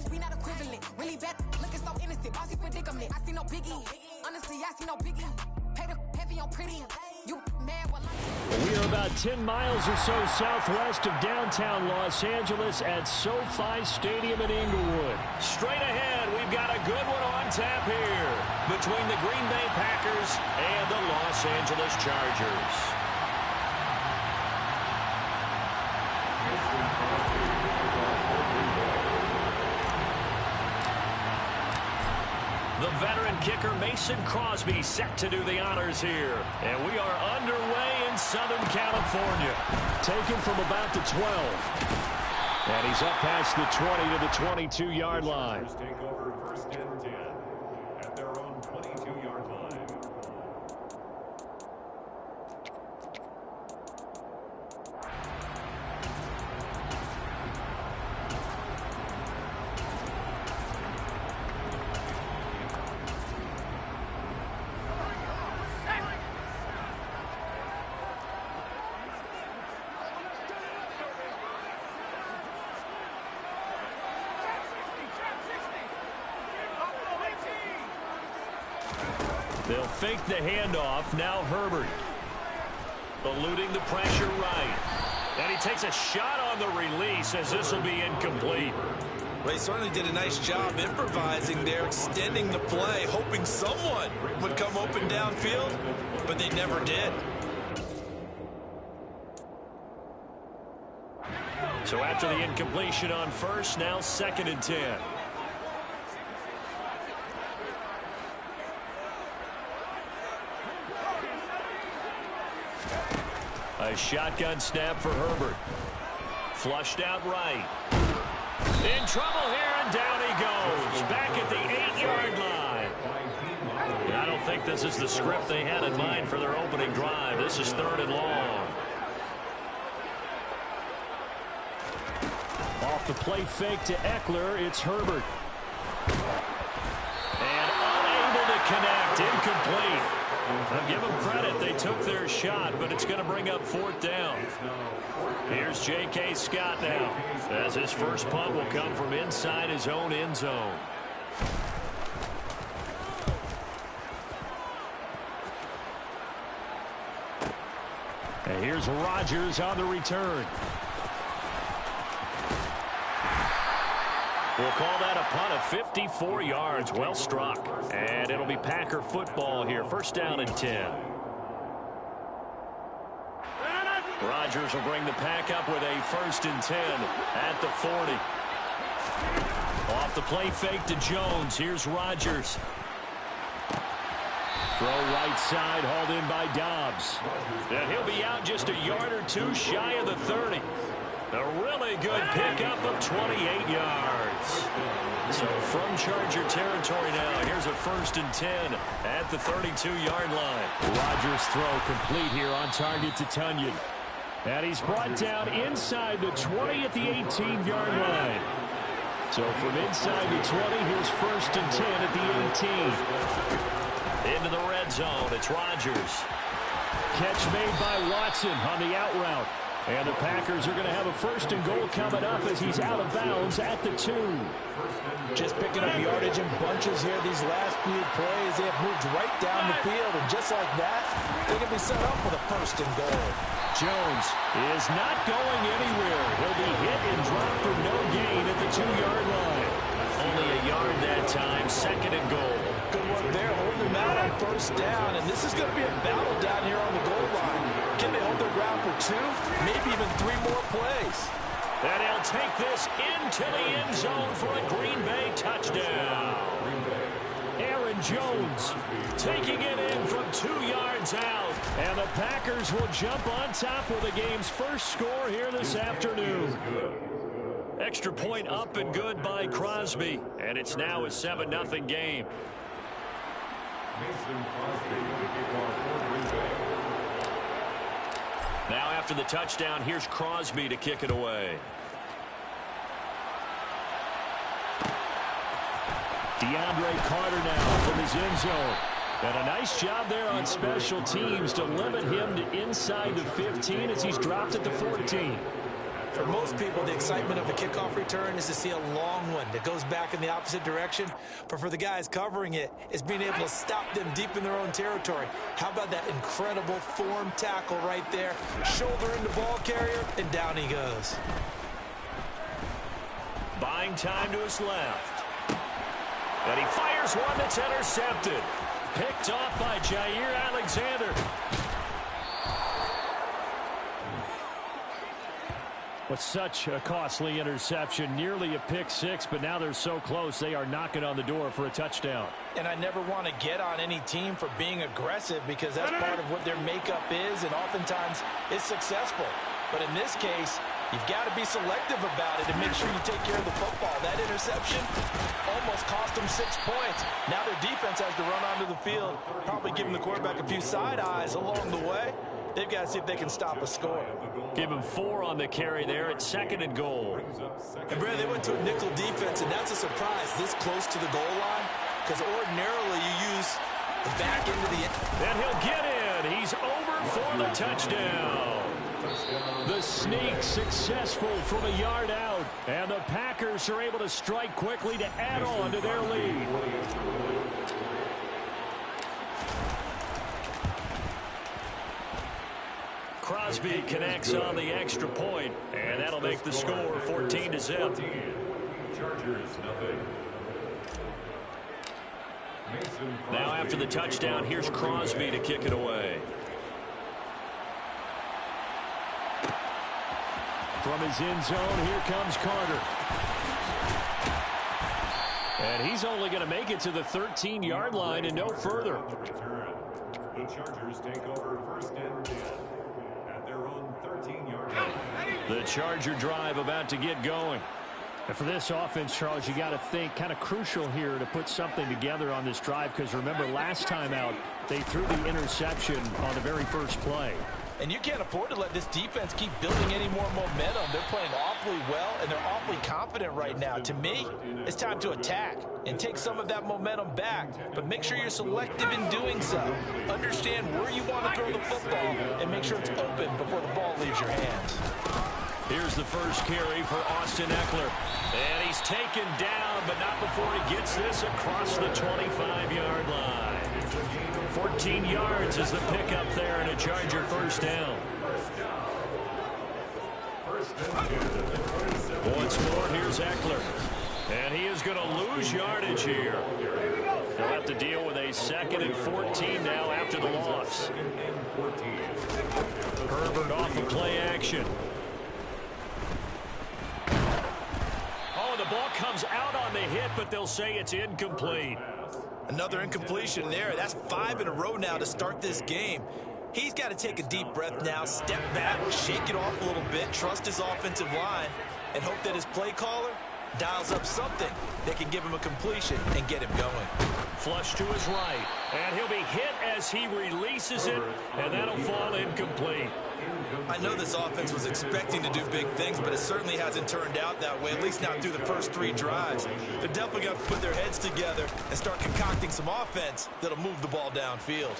We not equivalent. Really bad, looking so innocent. Bossy predicament. I see no biggie. Honestly, I see no biggie. Pay the heavy on pretty. You mad while We are about 10 miles or so southwest of downtown Los Angeles at SoFi Stadium in Inglewood. Straight ahead, we've got a good one on tap here between the Green Bay Packers and the Los Angeles Chargers. The veteran kicker Mason Crosby set to do the honors here. And we are underway in Southern California. Taken from about the 12. And he's up past the 20 to the 22-yard line. Take over first and 10 at their own 22-yard line. They'll fake the handoff. Now Herbert. Eluding the pressure right. And he takes a shot on the release as this will be incomplete. Well, he certainly did a nice job improvising there, extending the play, hoping someone would come open downfield, but they never did. So after the incompletion on first, now 2nd and 10. A shotgun snap for Herbert. Flushed out right. In trouble here, and down he goes. Back at the 8-yard line. I don't think this is the script they had in mind for their opening drive. This is 3rd and long. Off the play fake to Eckler, it's Herbert. And unable to connect. Incomplete. I'll give them credit. They took their shot, but it's going to bring up 4th down. Here's J.K. Scott now, as his first punt will come from inside his own end zone. And here's Rodgers on the return. We'll call that a punt of 54 yards. Well struck. And it'll be Packer football here. 1st down and 10. Rodgers will bring the Pack up with a 1st and 10 at the 40. Off the play fake to Jones. Here's Rodgers. Throw right side, hauled in by Dobbs. And he'll be out just a yard or two shy of the 30. A really good pickup of 28 yards. So from Charger territory now, here's a 1st and 10 at the 32-yard line. Rodgers' throw complete here on target to Tunyon. And he's brought down inside the 20 at the 18-yard line. So from inside the 20, here's 1st and 10 at the 18. Into the red zone, it's Rodgers. Catch made by Watson on the out route. And the Packers are going to have a 1st and goal coming up as he's out of bounds at the 2. Just picking up yardage in bunches here these last few plays. They have moved right down the field, and just like that, they can be set up for the 1st and goal. Jones is not going anywhere. He'll be hit and dropped for no gain at the 2-yard line. Only a yard that time, 2nd and goal. Good work there, holding them out on 1st down, and this is going to be a battle down here on the goal line. Can they hold their ground for 2, maybe even 3 more plays? And he'll take this into the end zone for a Green Bay touchdown. Aaron Jones taking it in from 2 yards out. And the Packers will jump on top with the game's first score here this afternoon. Extra point up and good by Crosby. And it's now a 7-0 game. Now after the touchdown, here's Crosby to kick it away. DeAndre Carter now from his end zone. And a nice job there on special teams to limit him to inside the 15 as he's dropped at the 14. For most people, the excitement of a kickoff return is to see a long one that goes back in the opposite direction. But for the guys covering it, it's being able to stop them deep in their own territory. How about that incredible form tackle right there? Shoulder into ball carrier, and down he goes. Buying time to his left. And he fires one that's intercepted. Picked off by Jair Alexander. With such a costly interception, nearly a pick six, but now they're so close they are knocking on the door for a touchdown. And I never want to get on any team for being aggressive because that's part of what their makeup is, and oftentimes it's successful. But in this case, you've got to be selective about it and make sure you take care of the football. That interception almost cost them 6 points. Now their defense has to run onto the field, probably giving the quarterback a few side eyes along the way. They've got to see if they can stop a score. Give him 4 on the carry there at 2nd and goal. And, Brad, they went to a nickel defense, and that's a surprise this close to the goal line because ordinarily you use the back end of the end. And he'll get in. He's over for the touchdown. The sneak successful from a yard out. And the Packers are able to strike quickly to add on to their lead. Crosby connects on the extra point, and that'll make the score 14-0. Chargers, nothing. Now after the touchdown, here's Crosby to kick it away. From his end zone, here comes Carter. And he's only going to make it to the 13-yard line and no further. The Chargers take over 1st and 10 at their own 13-yard line. The Charger drive about to get going. And for this offense, Charles, you got to think kind of crucial here to put something together on this drive because remember last time out they threw the interception on the very first play. And you can't afford to let this defense keep building any more momentum. They're playing awfully well, and they're awfully confident right now. To me, it's time to attack and take some of that momentum back. But make sure you're selective in doing so. Understand where you want to throw the football and make sure it's open before the ball leaves your hands. Here's the first carry for Austin Eckler. And he's taken down, but not before he gets this across the 25-yard line. 14 yards is the pickup there and a Charger first down. Once more, here's Eckler. And he is going to lose yardage here. He'll have to deal with a 2nd and 14 now after the loss. Herbert off of play action. Oh, the ball comes out on the hit, but they'll say it's incomplete. Another incompletion there. That's 5 in a row now to start this game. He's got to take a deep breath now, step back, shake it off a little bit, trust his offensive line, and hope that his play caller dials up something that can give him a completion and get him going. Flush to his right, and he'll be hit as he releases it, and that'll fall incomplete. I know this offense was expecting to do big things, but it certainly hasn't turned out that way, at least not through the first 3 drives. They're definitely going to put their heads together and start concocting some offense that'll move the ball downfield.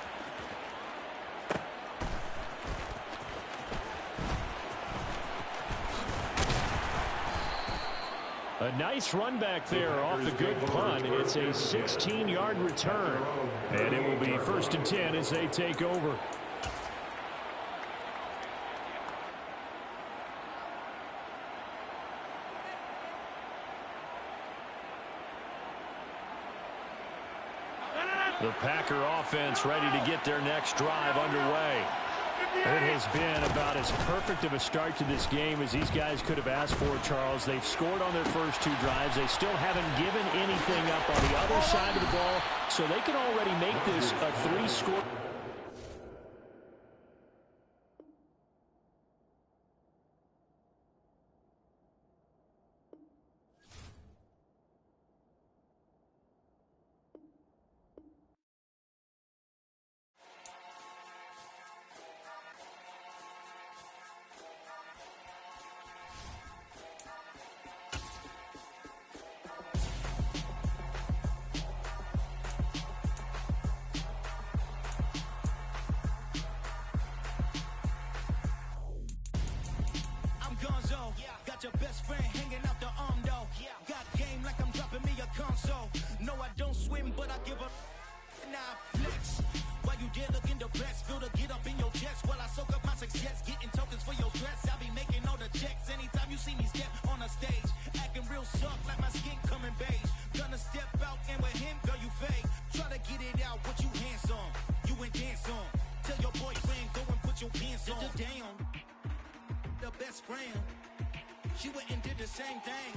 A nice run back there off the good punt. It's a 16-yard return. And it will be 1st and 10 as they take over. The Packer offense ready to get their next drive underway. It has been about as perfect of a start to this game as these guys could have asked for, Charles. They've scored on their first 2 drives. They still haven't given anything up on the other side of the ball, so they can already make this a 3-score. got your best friend hanging out the arm, though. Got game like I'm dropping me a console. No, I don't swim, but I give a now flex. While you there looking the best, feel the get up in your chest while I soak up my success, getting tokens for your stress. I be making all the checks anytime you see me step on a stage, acting real soft like my skin coming beige. Gonna step out and with him, girl, you fake. Try to get it out, what you hands on, you ain't dance on. Tell your boyfriend, go and put your pants on. Down, the best friend, she went and did the same thing.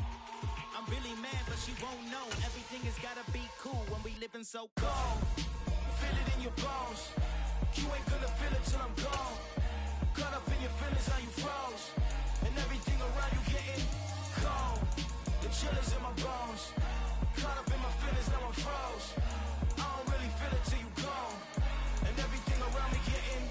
I'm really mad, but she won't know. Everything has gotta be cool when we living so cold. Feel it in your bones. You ain't gonna feel it till I'm gone. Caught up in your feelings, how you froze. And everything around you getting cold. The chill is in my bones. Caught up in my feelings, now I'm froze. I don't really feel it till you gone. And everything around me getting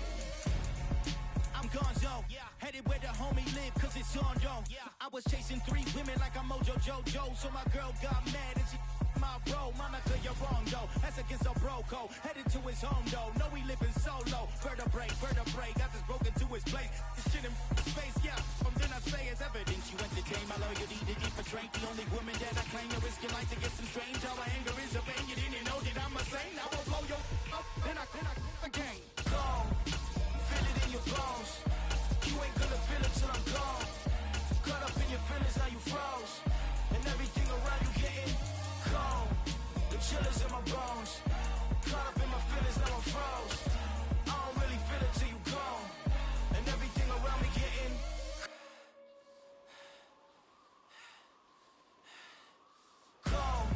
I'm gonzo. Headed where the homie live, cause it's on, though. I was chasing 3 women like I'm Mojo Jojo. So my girl got mad and she my bro, Monica, you're wrong, though. That's against a bro code. Headed to his home, though. No, we living solo. Vertebrae, got this broken to his place. This shit in space, yeah. From then I say it's evidence. You entertain my loyalty to infiltrate. The only woman that I claim to risk your life to get some strange. How my anger is a pain. You didn't know that I'm a saint. I will blow your up, then I again. Gone. Feel it in your bones. You ain't gonna feel it till I'm gone. Caught up in your feelings, now you froze. And everything around you getting cold. The chill is in my bones. Caught up in my feelings, now I'm froze. I don't really feel it till you gone. And everything around me getting cold.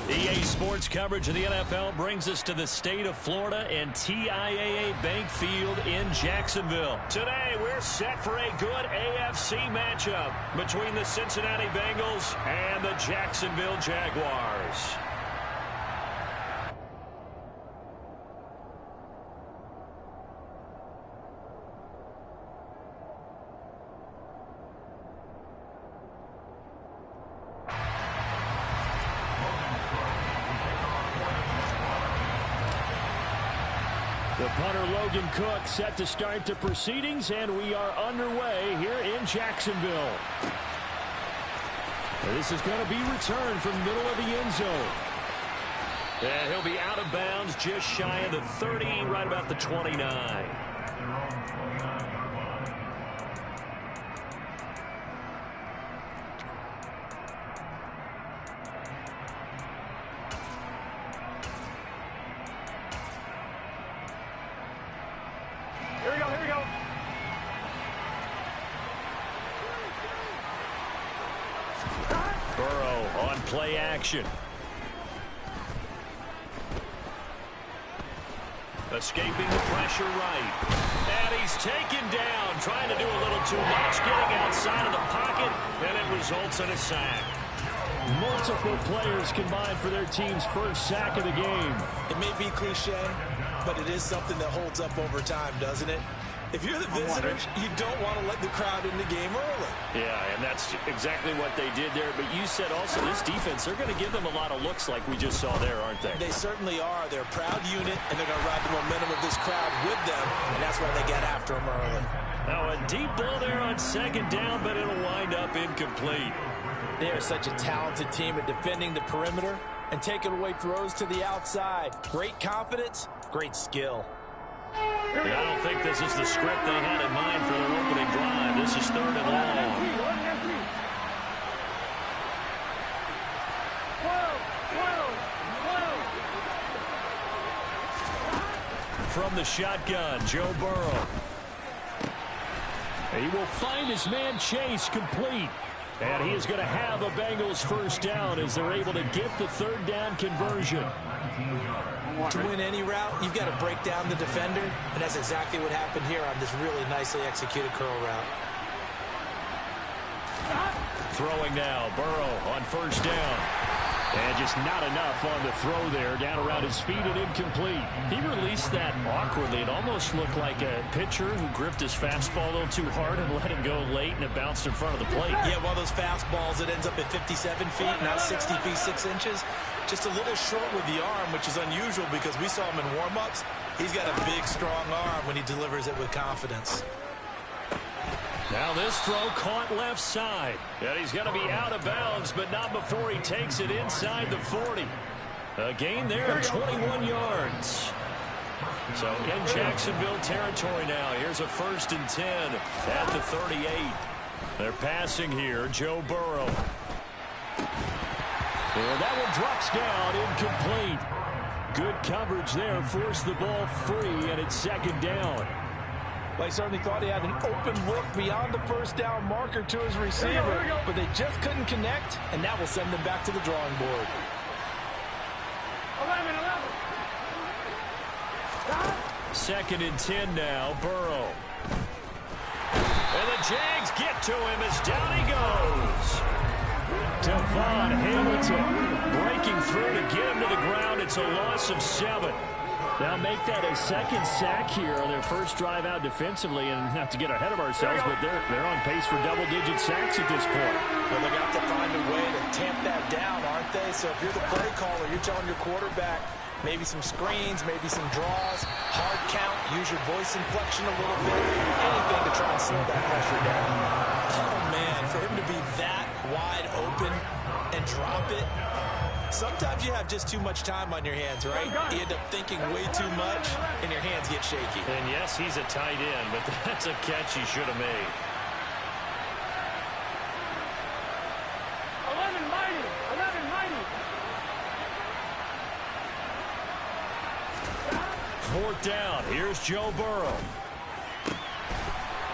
EA Sports coverage of the NFL brings us to the state of Florida and TIAA Bank Field in Jacksonville. Today, we're set for a good AFC matchup between the Cincinnati Bengals and the Jacksonville Jaguars. The punter Logan Cook set to start the proceedings, and we are underway here in Jacksonville. This is going to be returned from the middle of the end zone. And he'll be out of bounds just shy of the 30, right about the 29. Here we go. Burrow on play action. Escaping the pressure right. And he's taken down, trying to do a little too much, getting outside of the pocket, and it results in a sack. Multiple players combined for their team's first sack of the game. It may be cliche, but it is something that holds up over time, doesn't it? If you're the visitors, you don't want to let the crowd in the game early. Yeah, and that's exactly what they did there. But you said also this defense, they're going to give them a lot of looks like we just saw there, aren't they? They certainly are. They're a proud unit, and they're going to ride the momentum of this crowd with them, and that's why they get after them early. Now a deep ball there on second down, but it'll wind up incomplete. They are such a talented team at defending the perimeter and taking away throws to the outside. Great confidence, great skill. I don't think this is the script they had in mind for their opening drive. This is 3rd and long. From the shotgun, Joe Burrow. He will find his man Chase complete. And he is going to have a Bengals first down as they're able to get the 3rd down conversion. To win any route, you've got to break down the defender, and that's exactly what happened here on this really nicely executed curl route. Throwing now, Burrow on first down. And just not enough on the throw there. Down around his feet and incomplete. He released that awkwardly. It almost looked like a pitcher who gripped his fastball a little too hard and let it go late, and it bounced in front of the plate. Yeah, one of those fastballs that ends up at 57 feet, not 60 feet 6 inches. Just a little short with the arm, which is unusual because we saw him in warm-ups. He's got a big, strong arm when he delivers it with confidence. Now this throw caught left side. And he's going to be out of bounds, but not before he takes it inside the 40. A gain there of 21 yards. So in Jacksonville territory now. Here's a 1st and 10 at the 38. They're passing here. Joe Burrow. And that one drops down, incomplete. Good coverage there, forced the ball free, and it's 2nd down. Well, he certainly thought he had an open look beyond the first down marker to his receiver, but they just couldn't connect, and that will send them back to the drawing board. 2nd and 10 now, Burrow. And the Jags get to him as down he goes. Devon Hamilton breaking through to get him to the ground. It's a loss of 7. Now make that a 2nd sack here on their first drive out defensively, and not to get ahead of ourselves, but they're on pace for double-digit sacks at this point. Well, they're going to have to find a way to tamp that down, aren't they? So if you're the play caller, you're telling your quarterback maybe some screens, maybe some draws, hard count, use your voice inflection a little bit, anything to try and slow that pressure down. Oh, man, for him to be that wide open and drop it, sometimes you have just too much time on your hands, right? You end up thinking way too much, and your hands get shaky. And yes, he's a tight end, but that's a catch he should have made. 11 mighty. 11 mighty. 4th down. Here's Joe Burrow.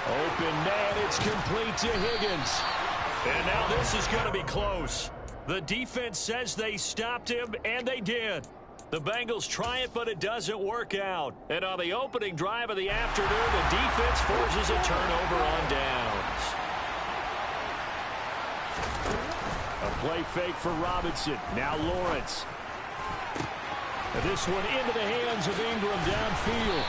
Open man. It's complete to Higgins. And now this is going to be close. The defense says they stopped him, and they did. The Bengals try it, but it doesn't work out. And on the opening drive of the afternoon, the defense forces a turnover on downs. A play fake for Robinson. Now Lawrence. And this one into the hands of Ingram downfield.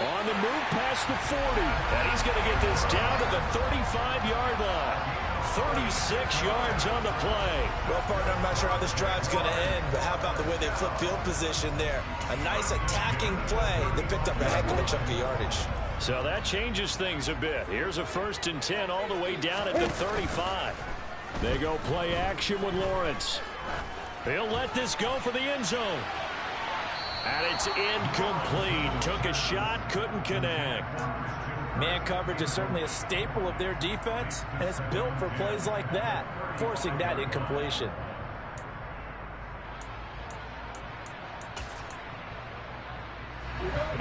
On the move past the 40. And he's going to get this down to the 35-yard line. 36 yards on the play. Well, partner, I'm not sure how this drive's going to end, but how about the way they flip field position there? A nice attacking play that picked up a heck of a chunk of yardage. So that changes things a bit. Here's a 1st and 10 all the way down at the 35. They go play action with Lawrence. He'll let this go for the end zone. And it's incomplete. Took a shot, couldn't connect. Man coverage is certainly a staple of their defense, and it's built for plays like that, forcing that incompletion.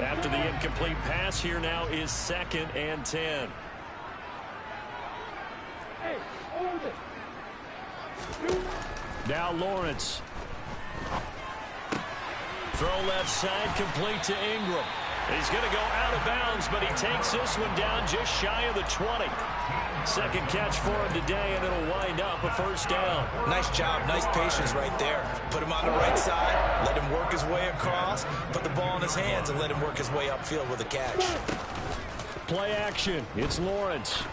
After the incomplete pass, here now is 2nd and 10. Hey, hold it. Now Lawrence. Throw left side, complete to Ingram. He's going to go out of bounds, but he takes this one down just shy of the 20. 2nd catch for him today, and it'll wind up a 1st down. Nice job, nice patience right there. Put him on the right side, let him work his way across, put the ball in his hands, and let him work his way upfield with a catch. Play action. It's Lawrence.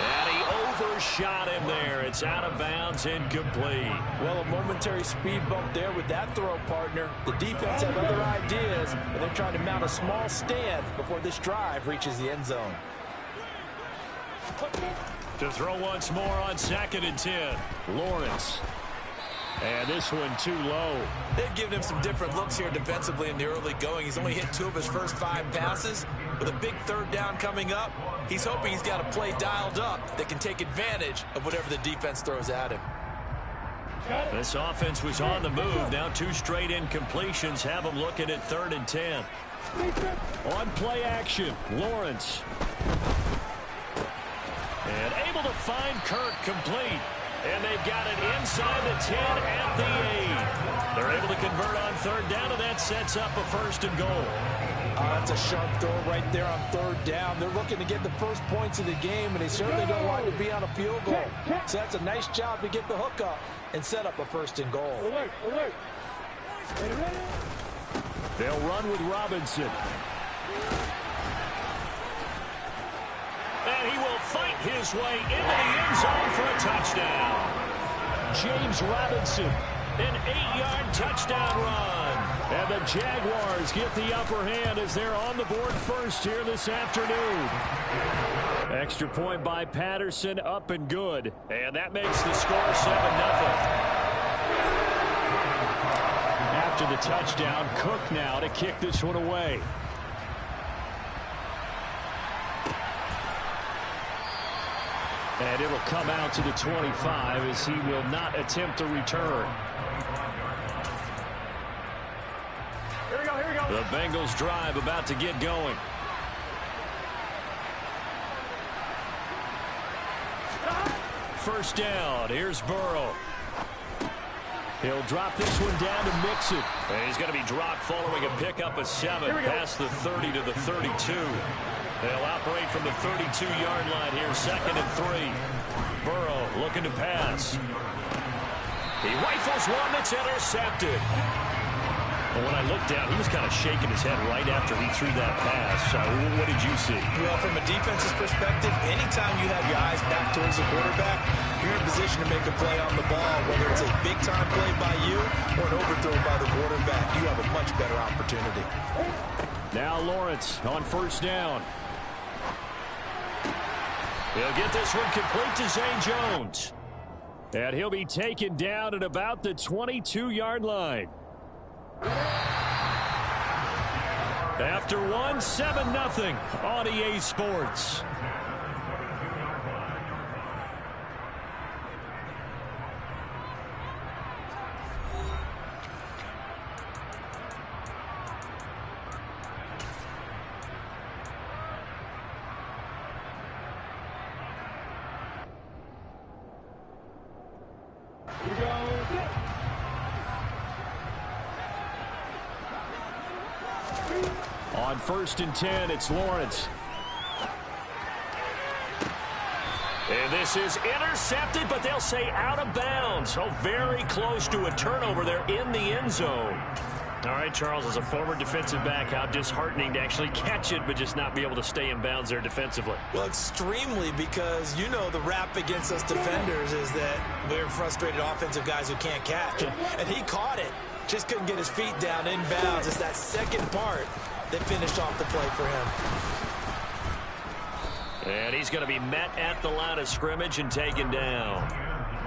And he overshot him there. It's out of bounds, incomplete. Well, a momentary speed bump there with that throw, partner. The defense have other ideas, and they're trying to mount a small stand before this drive reaches the end zone. To throw once more on 2nd and 10. Lawrence. And this one too low. They've given him some different looks here defensively in the early going. He's only hit 2 of his first 5 passes. With a big 3rd down coming up, he's hoping he's got a play dialed up that can take advantage of whatever the defense throws at him. This offense was on the move. Now 2 straight incompletions have them looking at 3rd and 10. On play action, Lawrence. And able to find Kirk complete. And they've got it inside the 10 at the 8. They're able to convert on 3rd down, and that sets up a 1st and goal. That's a sharp throw right there on 3rd down. They're looking to get the first points of the game, and they certainly don't want to be on a field goal. So that's a nice job to get the hook up. and set up a 1st and goal. Alert, alert. Ready? They'll run with Robinson. And he will fight his way into the end zone for a touchdown. James Robinson, an 8-yard touchdown run. And the Jaguars get the upper hand as they're on the board first here this afternoon. Extra point by Patterson, up and good. And that makes the score 7-0. After the touchdown, Cook now to kick this one away. And it'll come out to the 25 as he will not attempt a return. Here we go, here we go. The Bengals drive about to get going. First down, here's Burrow. He'll drop this one down to Mixon. And he's going to be dropped following a pickup of 7 past the 30 to the 32. They'll operate from the 32-yard line here, 2nd and 3. Burrow looking to pass. He rifles one that's intercepted. But when I looked down, he was kind of shaking his head right after he threw that pass. What did you see? Well, from a defense's perspective, anytime you have your eyes back towards the quarterback, you're in position to make a play on the ball, whether it's a big-time play by you or an overthrow by the quarterback. You have a much better opportunity. Now Lawrence on first down. He'll get this one complete to Zay Jones. And he'll be taken down at about the 22-yard line. After one, 7-0 on EA Sports. On 1st and 10, it's Lawrence. And this is intercepted, but they'll say out of bounds. So very close to a turnover there in the end zone. All right, Charles, as a former defensive back, how disheartening to actually catch it, but just not be able to stay in bounds there defensively. Well, extremely, because you know the rap against us defenders is that we're frustrated offensive guys who can't catch. And he caught it. Just couldn't get his feet down in bounds. It's that second part that finished off the play for him. And he's going to be met at the line of scrimmage and taken down.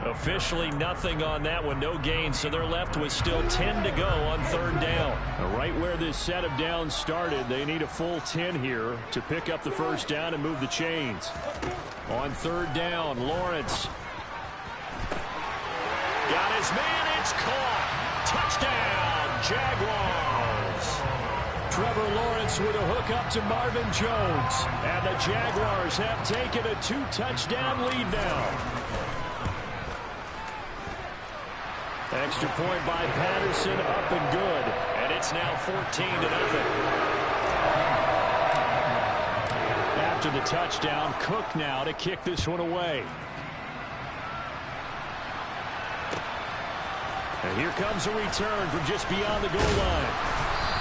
Officially nothing on that one, no gain, so they're left with still 10 to go on 3rd down. Right where this set of downs started, they need a full 10 here to pick up the first down and move the chains. On 3rd down, Lawrence. Got his man, it's caught. Touchdown, Jaguars. Trevor Lawrence with a hook up to Marvin Jones. And the Jaguars have taken a 2-touchdown lead now. Extra point by Patterson, up and good. And it's now 14-0. After the touchdown, Cook now to kick this one away. And here comes a return from just beyond the goal line.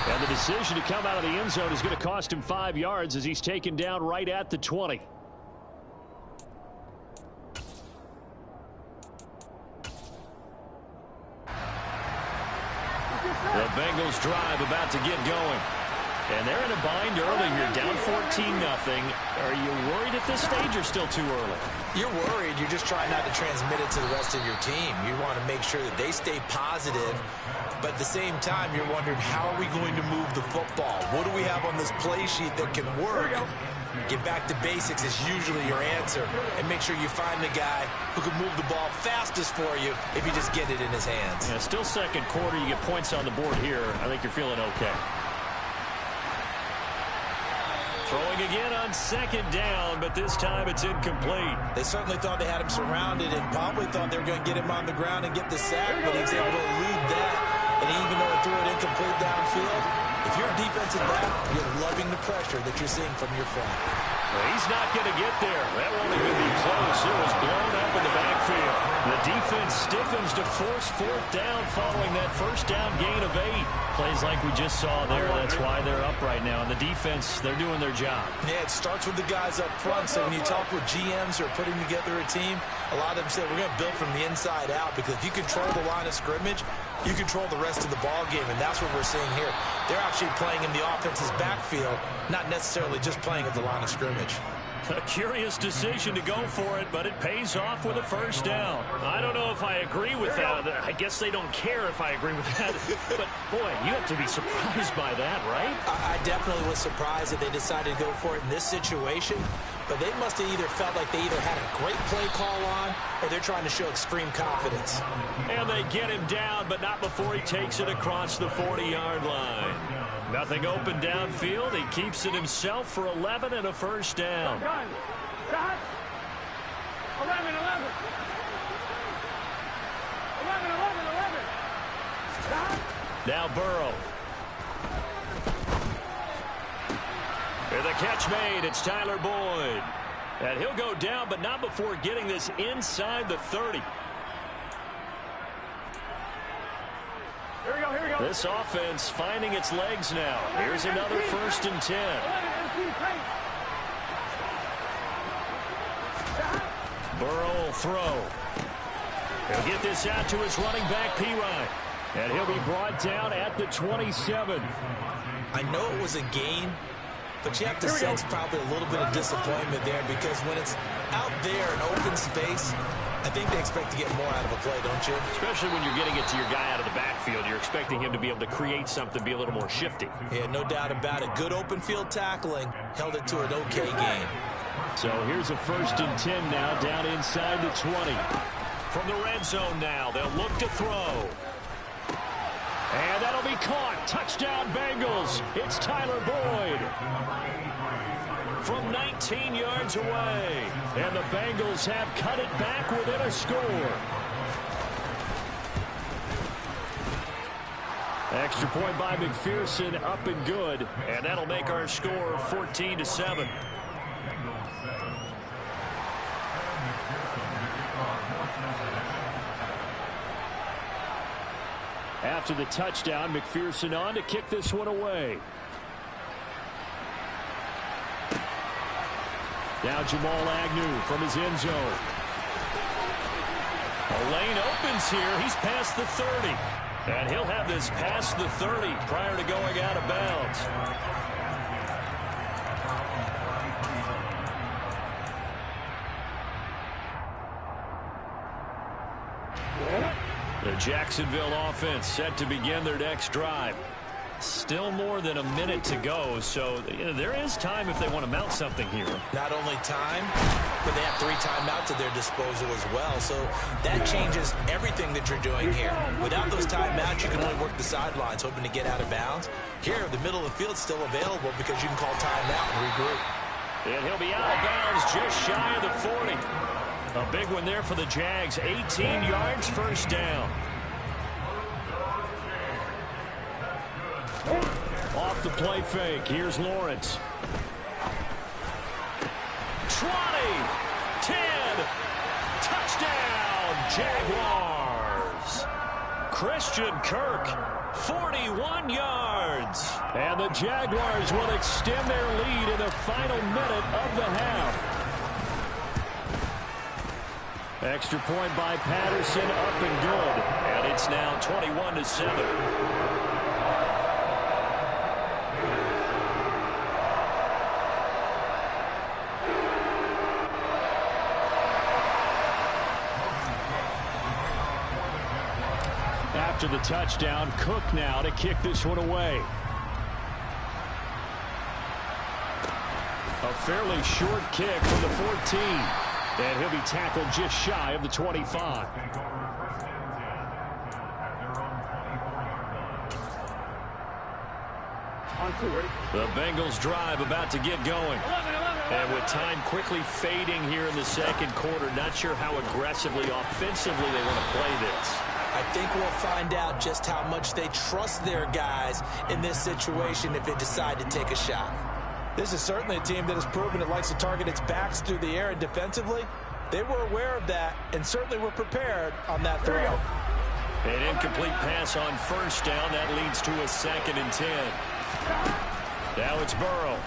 And the decision to come out of the end zone is going to cost him 5 yards as he's taken down right at the 20. The Bengals drive about to get going. And they're in a bind early here, down 14-0. Are you worried at this stage or still too early? You're worried. You're just trying not to transmit it to the rest of your team. You want to make sure that they stay positive. But at the same time, you're wondering, how are we going to move the football? What do we have on this play sheet that can work? Get back to basics is usually your answer. And make sure you find the guy who can move the ball fastest for you if you just get it in his hands. Yeah, still 2nd quarter. You get points on the board here. I think you're feeling okay. Throwing again on 2nd down, but this time it's incomplete. They certainly thought they had him surrounded and probably thought they were going to get him on the ground and get the sack, but he was able to elude that and even though it threw it incomplete downfield, if you're a defensive back, you're loving the pressure that you're seeing from your front. Well, he's not going to get there. That won't even be close. It was blown up in the backfield. The defense stiffens to force fourth down following that first down gain of 8. Plays like we just saw there. That's why they're up right now. And the defense, they're doing their job. Yeah, it starts with the guys up front. So when you talk with GMs who are putting together a team, a lot of them say we're going to build from the inside out, because if you control the line of scrimmage, you control the rest of the ball game, and that's what we're seeing here. They're actually playing in the offense's backfield, not necessarily just playing at the line of scrimmage. A curious decision to go for it, but it pays off with a first down. I don't know if I agree with that. I guess they don't care if I agree with that. But, boy, you have to be surprised by that, right? I definitely was surprised that they decided to go for it in this situation. But they must have either felt like they either had a great play call on, or they're trying to show extreme confidence. And they get him down, but not before he takes it across the 40-yard line. Nothing open downfield. He keeps it himself for 11 and a first down. 11, 11. 11. Now Burrow. And the catch made. It's Tyler Boyd. And he'll go down, but not before getting this inside the 30. Here we go. This offense finding its legs now. Here's another 1st and 10. Burrow will throw. He'll get this out to his running back, Pirine. And he'll be brought down at the 27. I know it was a gain, but you have to sense probably a little bit of disappointment there, because when it's out there in open space, I think they expect to get more out of a play, don't you? Especially when you're getting it to your guy out of the backfield. You're expecting him to be able to create something, be a little more shifty. Yeah, no doubt about it. Good open field tackling. Held it to an okay gain. So here's a 1st and 10 now, down inside the 20. From the red zone now, they'll look to throw. And that'll be caught. Touchdown Bengals. It's Tyler Boyd. From 19 yards away. And the Bengals have cut it back within a score. Extra point by McPherson, up and good. And that'll make our score 14-7. After the touchdown, McPherson on to kick this one away. Now Jamal Agnew from his end zone. A lane opens here. He's past the 30. And he'll have this past the 30 prior to going out of bounds. The Jacksonville offense set to begin their next drive. Still more than a minute to go, so there is time if they want to mount something here. Not only time, but they have 3 timeouts at their disposal as well, so that changes everything that you're doing here. Without those timeouts, you can only work the sidelines, hoping to get out of bounds. Here, the middle of the field is still available because you can call timeout and regroup. And he'll be out of bounds just shy of the 40. A big one there for the Jags. 18 yards, first down. Off the play fake. Here's Lawrence. 20, 10, touchdown, Jaguars. Christian Kirk, 41 yards. And the Jaguars will extend their lead in the final minute of the half. Extra point by Patterson, up and good. And it's now 21-7. After the touchdown, Cook now to kick this one away. A fairly short kick from the 14. And he'll be tackled just shy of the 25. The Bengals drive about to get going. And with time quickly fading here in the second quarter, not sure how aggressively, offensively they want to play this. I think we'll find out just how much they trust their guys in this situation if they decide to take a shot. This is certainly a team that has proven it likes to target its backs through the air, and defensively, they were aware of that and certainly were prepared on that throw. An incomplete pass on first down. That leads to a 2nd and 10. Now it's Burrow.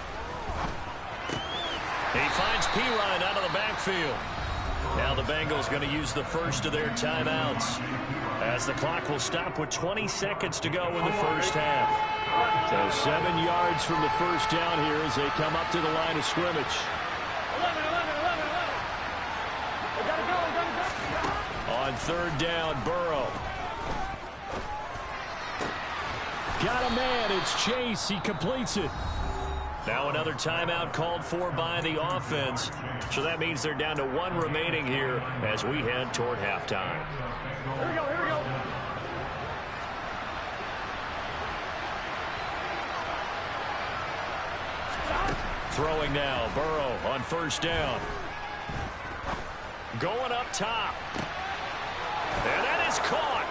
He finds Pirine out of the backfield. Now the Bengals going to use the first of their timeouts, as the clock will stop with 20 seconds to go in the first half. So 7 yards from the first down here as they come up to the line of scrimmage. 11. On 3rd down, Burrow. Got a man. It's Chase. He completes it. Now another timeout called for by the offense. So that means they're down to 1 remaining here as we head toward halftime. Here we go, here we go. Throwing now, Burrow on 1st down. Going up top. And that is caught.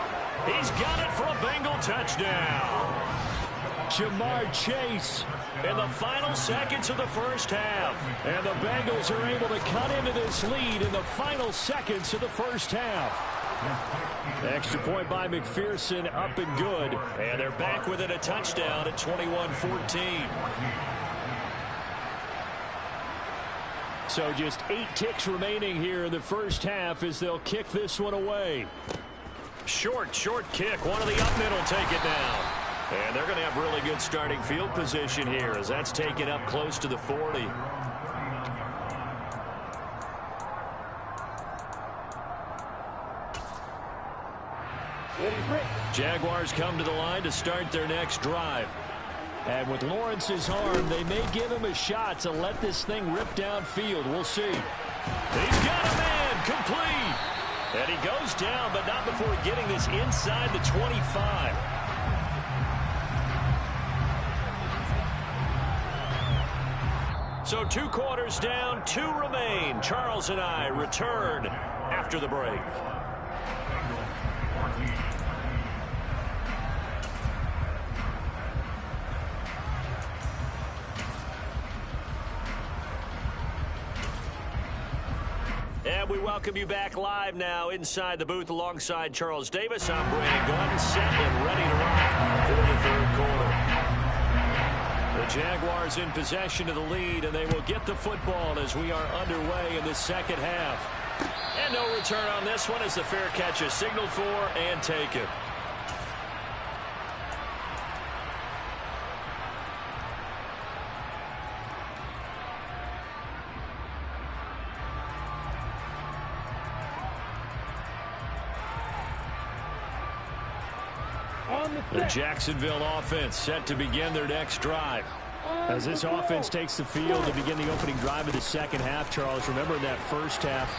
He's got it for a Bengal touchdown. Jamar Chase in the final seconds of the first half. And the Bengals are able to cut into this lead in the final seconds of the first half. Extra point by McPherson, up and good. And they're back within a touchdown at 21-14. So just 8 ticks remaining here in the first half as they'll kick this one away. Short kick. One of the up middle take it down. And they're going to have really good starting field position here as that's taken up close to the 40. Jaguars come to the line to start their next drive. And with Lawrence's arm, they may give him a shot to let this thing rip downfield. We'll see. He's got a man, complete. And he goes down, but not before getting this inside the 25. So 2 quarters down, 2 remain. Charles and I return after the break. And we welcome you back live now inside the booth alongside Charles Davis. I'm Brandon Gordon, set and ready to rock for the 3rd quarter. The Jaguars in possession of the lead, and they will get the football as we are underway in the 2nd half. And no return on this one as the fair catch is signaled for and taken. The Jacksonville offense set to begin their next drive. As this offense takes the field to begin the opening drive of the 2nd half, Charles, remember in that first half,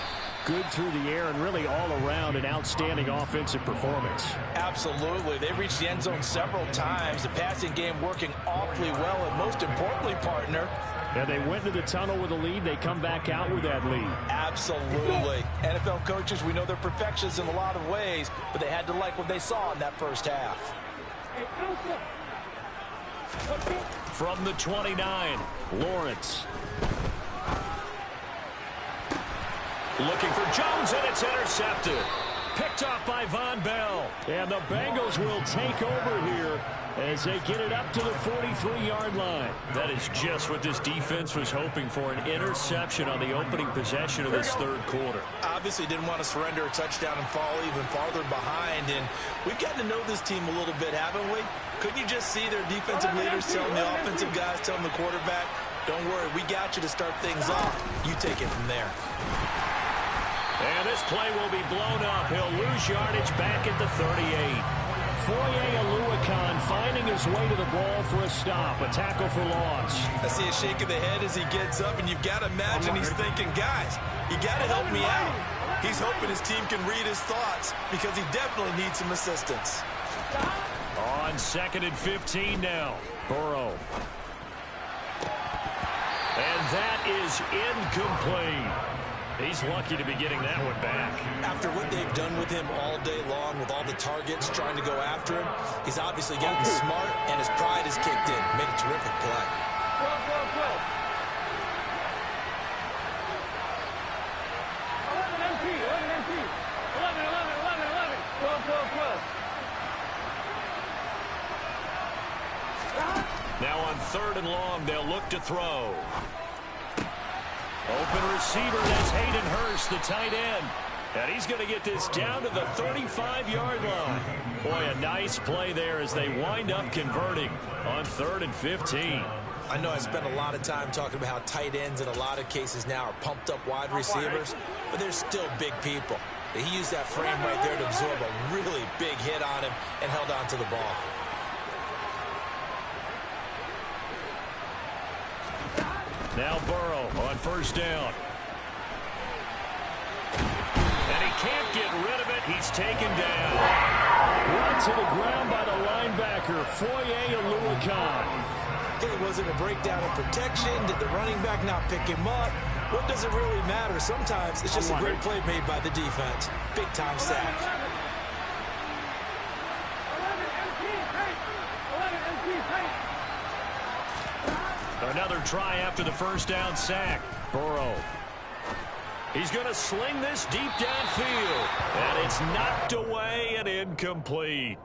good through the air and really all around an outstanding offensive performance. Absolutely. They reached the end zone several times. The passing game working awfully well, and most importantly, partner, and they went to the tunnel with a lead. They come back out with that lead. Absolutely. NFL coaches, we know they're perfectionists in a lot of ways, but they had to like what they saw in that first half. From the 29, Lawrence. Looking for Jones, and it's intercepted. Picked off by Von Bell. And the Bengals will take over here as they get it up to the 43-yard line. That is just what this defense was hoping for, an interception on the opening possession of this 3rd quarter. Obviously didn't want to surrender a touchdown and fall even farther behind, and we've gotten to know this team a little bit, haven't we? Couldn't you just see their defensive leaders telling the offensive guys, telling the quarterback, don't worry, we got you to start things off. You take it from there. And this play will be blown up. He'll lose yardage back at the 38. Foye Oluokun finding his way to the ball for a stop, a tackle for loss. I see a shake of the head as he gets up, and you've got to imagine he's thinking, guys, you got to help me out. He's hoping his team can read his thoughts because he definitely needs some assistance. On 2nd and 15 now, Burrow. And that is incomplete. He's lucky to be getting that one back. After what they've done with him all day long, with all the targets trying to go after him, he's obviously gotten smart, and his pride has kicked in. Made a terrific play. 12. Now on 3rd and long, they'll look to throw. Open receiver, that's Hayden Hurst, the tight end. And he's going to get this down to the 35-yard line. Boy, a nice play there as they wind up converting on 3rd and 15. I know I spent a lot of time talking about how tight ends in a lot of cases now are pumped up wide receivers, but they're still big people. He used that frame right there to absorb a really big hit on him and held on to the ball. Now Burrow on 1st down. And he can't get rid of it. He's taken down. Brought to the ground by the linebacker, Foye Oluokun. Was it a breakdown of protection? Did the running back not pick him up? What does it really matter? Sometimes it's just a great play made by the defense. Big-time sack. 11 Another try after the 1st down sack. Burrow. He's going to sling this deep downfield. And it's knocked away and incomplete.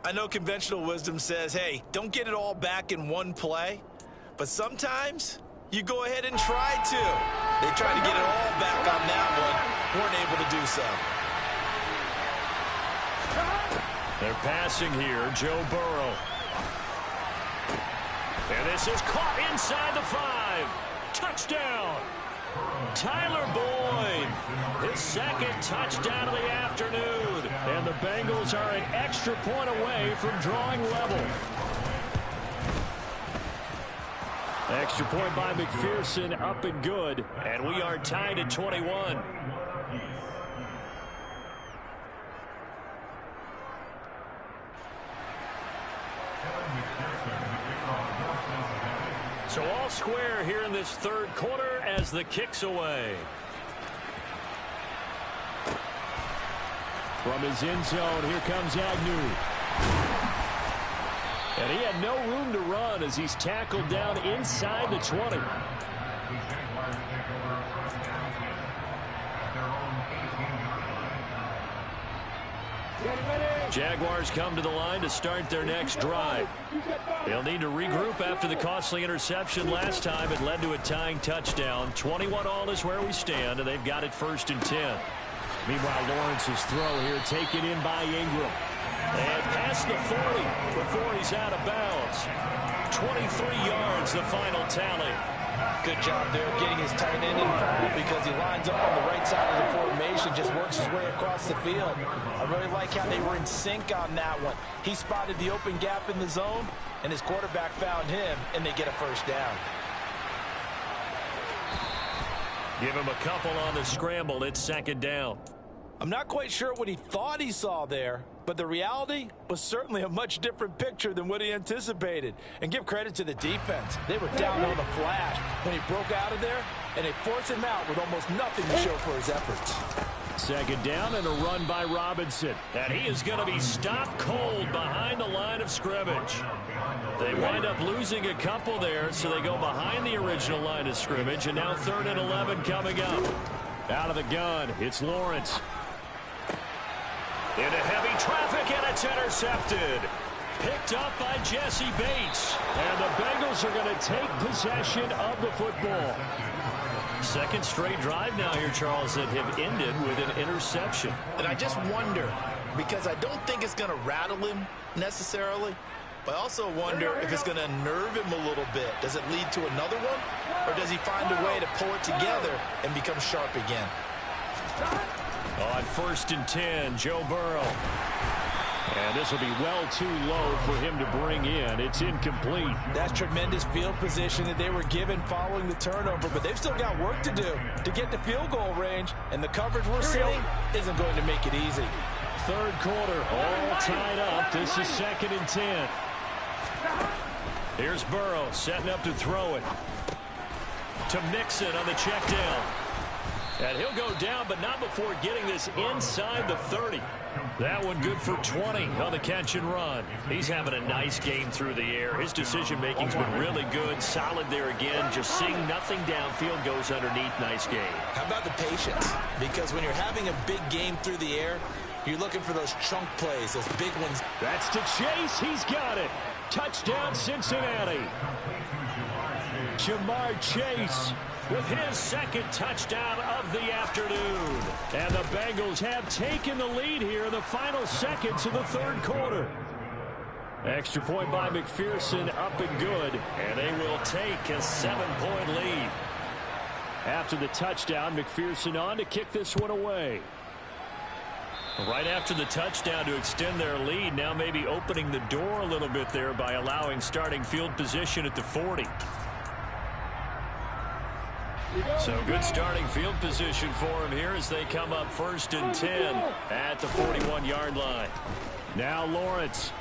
I know conventional wisdom says, hey, don't get it all back in one play. But sometimes you go ahead and try to. They tried to get it all back on that one. Weren't able to do so. They're passing here. Joe Burrow. And this is caught inside the 5. Touchdown. Tyler Boyd. His 2nd touchdown of the afternoon. And the Bengals are an extra point away from drawing level. Extra point by McPherson, up and good. And we are tied at 21. So all square here in this 3rd quarter as the kick's away. From his end zone, here comes Agnew. And he had no room to run as he's tackled down inside the 20. Jaguars come to the line to start their next drive. They'll need to regroup after the costly interception last time. It led to a tying touchdown. 21-all is where we stand, and they've got it 1st and 10. Meanwhile, Lawrence's throw here taken in by Ingram. And past the 40 before he's out of bounds. 23 yards, the final tally. Good job there getting his tight end involved because he lines up on the right side of the formation, just works his way across the field. I really like how they were in sync on that one. He spotted the open gap in the zone, and his quarterback found him, and they get a 1st down. Give him a couple on the scramble. It's 2nd down. I'm not quite sure what he thought he saw there, but the reality was certainly a much different picture than what he anticipated. And give credit to the defense. They were down on the flash when he broke out of there, and they forced him out with almost nothing to show for his efforts. 2nd down and a run by Robinson. And he is going to be stopped cold behind the line of scrimmage. They wind up losing a couple there, so they go behind the original line of scrimmage, and now 3rd and 11 coming up. Out of the gun, it's Lawrence. Into heavy traffic, and it's intercepted. Picked up by Jesse Bates. And the Bengals are going to take possession of the football. 2nd straight drive now here, Charles, that have ended with an interception. And I just wonder, because I don't think it's going to rattle him necessarily, but I also wonder if it's going to nerve him a little bit. Does it lead to another one? Or does he find a way to pull it together and become sharp again? On 1st and 10, Joe Burrow. And this will be well too low for him to bring in. It's incomplete. That's tremendous field position that they were given following the turnover, but they've still got work to do to get to field goal range, and the coverage we're seeing isn't going to make it easy. 3rd quarter, all tied up. This is 2nd and 10. Here's Burrow setting up to throw it. To Mixon on the check down. And he'll go down, but not before getting this inside the 30. That one good for 20 on the catch and run. He's having a nice game through the air. His decision-making's been really good. Solid there again. Just seeing nothing downfield, goes underneath. Nice game. How about the patience? Because when you're having a big game through the air, you're looking for those chunk plays, those big ones. That's to Chase. He's got it. Touchdown, Cincinnati. Jamar Chase with his second touchdown of the afternoon. And the Bengals have taken the lead here in the final seconds of the third quarter. Extra point by McPherson, up and good. And they will take a 7-point lead. After the touchdown, McPherson on to kick this one away. Right after the touchdown to extend their lead, now maybe opening the door a little bit there by allowing starting field position at the 40. So good starting field position for him here as they come up 1st and 10 at the 41-yard line. Now Lawrence.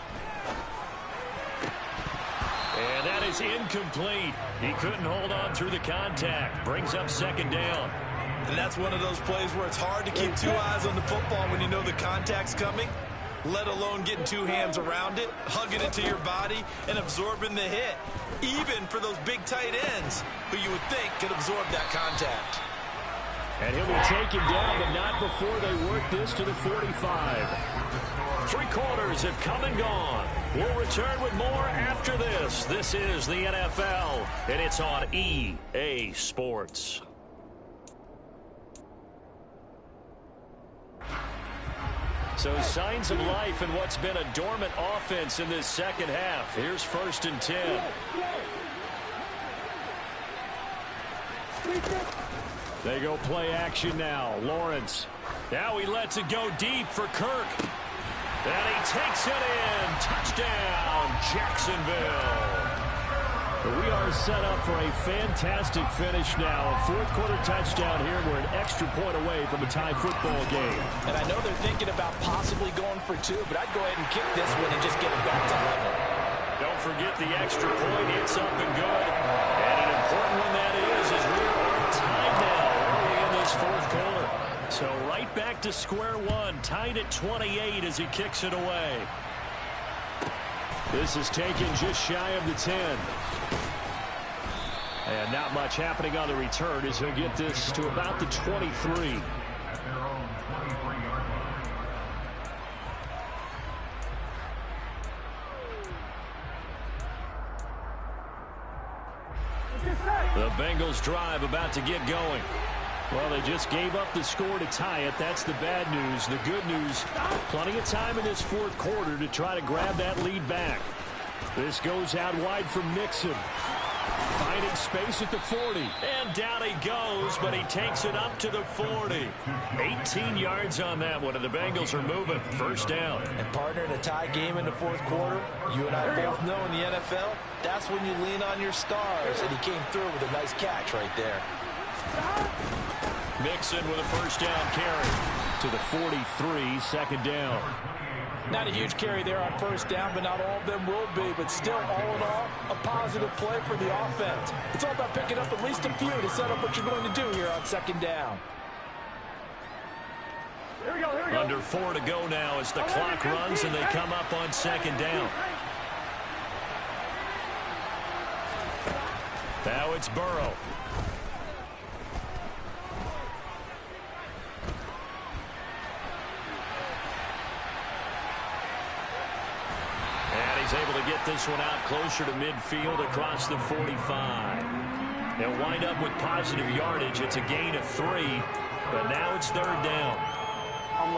And that is incomplete. He couldn't hold on through the contact. Brings up 2nd down. And that's one of those plays where it's hard to keep two eyes on the football when you know the contact's coming, let alone getting two hands around it, hugging it to your body, and absorbing the hit. Even for those big tight ends who you would think could absorb that contact. And he'll be taken down, but not before they work this to the 45. 3 quarters have come and gone. We'll return with more after this. This is the NFL, and it's on EA Sports. So signs of life in what's been a dormant offense in this second half. Here's 1st and 10. They go play action now. Lawrence. Now he lets it go deep for Kirk. And he takes it in. Touchdown, Jacksonville. We are set up for a fantastic finish now. A 4th quarter touchdown here. We're an extra point away from a tie football game. And I know they're thinking about possibly going for 2, but I'd go ahead and kick this one and just get it back to level. Don't forget the extra point. It's up and good. And an important one that is as we are tied now early in this 4th quarter. So right back to square one. Tied at 28 as he kicks it away. This is taken just shy of the 10. And not much happening on the return as he'll get this to about the 23. The Bengals drive about to get going. Well, they just gave up the score to tie it. That's the bad news. The good news, plenty of time in this 4th quarter to try to grab that lead back. This goes out wide from Mixon. Finding space at the 40. And down he goes, but he takes it up to the 40. 18 yards on that one, and the Bengals are moving. 1st down. And partner, in a tie game in the 4th quarter, you and I both know in the NFL, that's when you lean on your stars, and he came through with a nice catch right there. Mixon with a 1st down carry. To the 43, 2nd down. Not a huge carry there on 1st down, but not all of them will be. But still, all in all, a positive play for the offense. It's all about picking up at least a few to set up what you're going to do here on 2nd down. Here we go. Under 4 to go now as the clock runs and they come up on 2nd down. Now it's Burrow. Able to get this one out closer to midfield across the 45. They'll wind up with positive yardage. It's a gain of 3, but now it's 3rd down.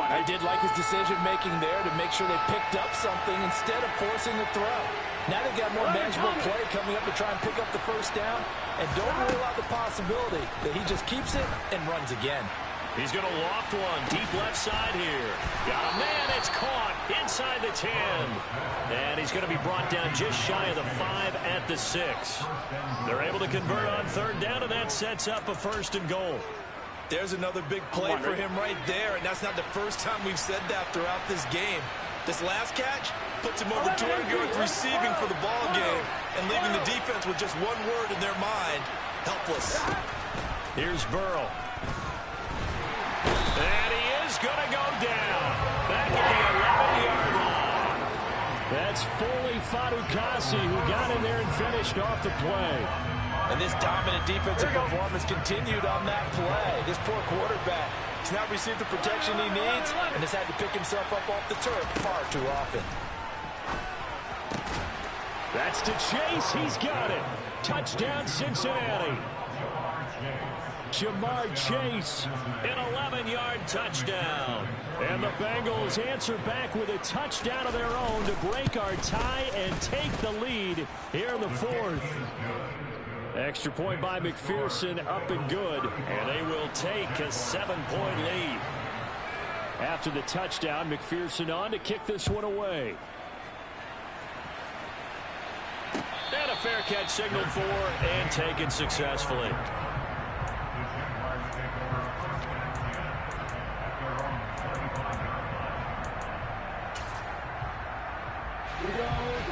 I did like his decision-making there to make sure they picked up something instead of forcing the throw. Now they've got more manageable play coming up to try and pick up the 1st down, and don't rule out the possibility that he just keeps it and runs again. He's going to loft one deep left side here. Got a man. It's caught inside the 10. And he's going to be brought down just shy of the 5 at the 6. They're able to convert on 3rd down, and that sets up a 1st and goal. There's another big play for him right there, and that's not the first time we've said that throughout this game. This last catch puts him over 200 yards receiving for the ball game and leaving the defense with just one word in their mind: helpless. Here's Burrow. going to go down. Back at the 11-yard line. That's Foley Fadukasi who got in there and finished off the play. And this dominant defensive performance continued on that play. This poor quarterback has not received the protection he needs and has had to pick himself up off the turf far too often. That's to Chase. He's got it. Touchdown, Cincinnati. Jamar Chase. An 11-yard touchdown. And the Bengals answer back with a touchdown of their own to break our tie and take the lead here in the fourth. Extra point by McPherson, up and good. And they will take a 7-point lead. After the touchdown, McPherson on to kick this one away. And a fair catch signaled for and taken successfully.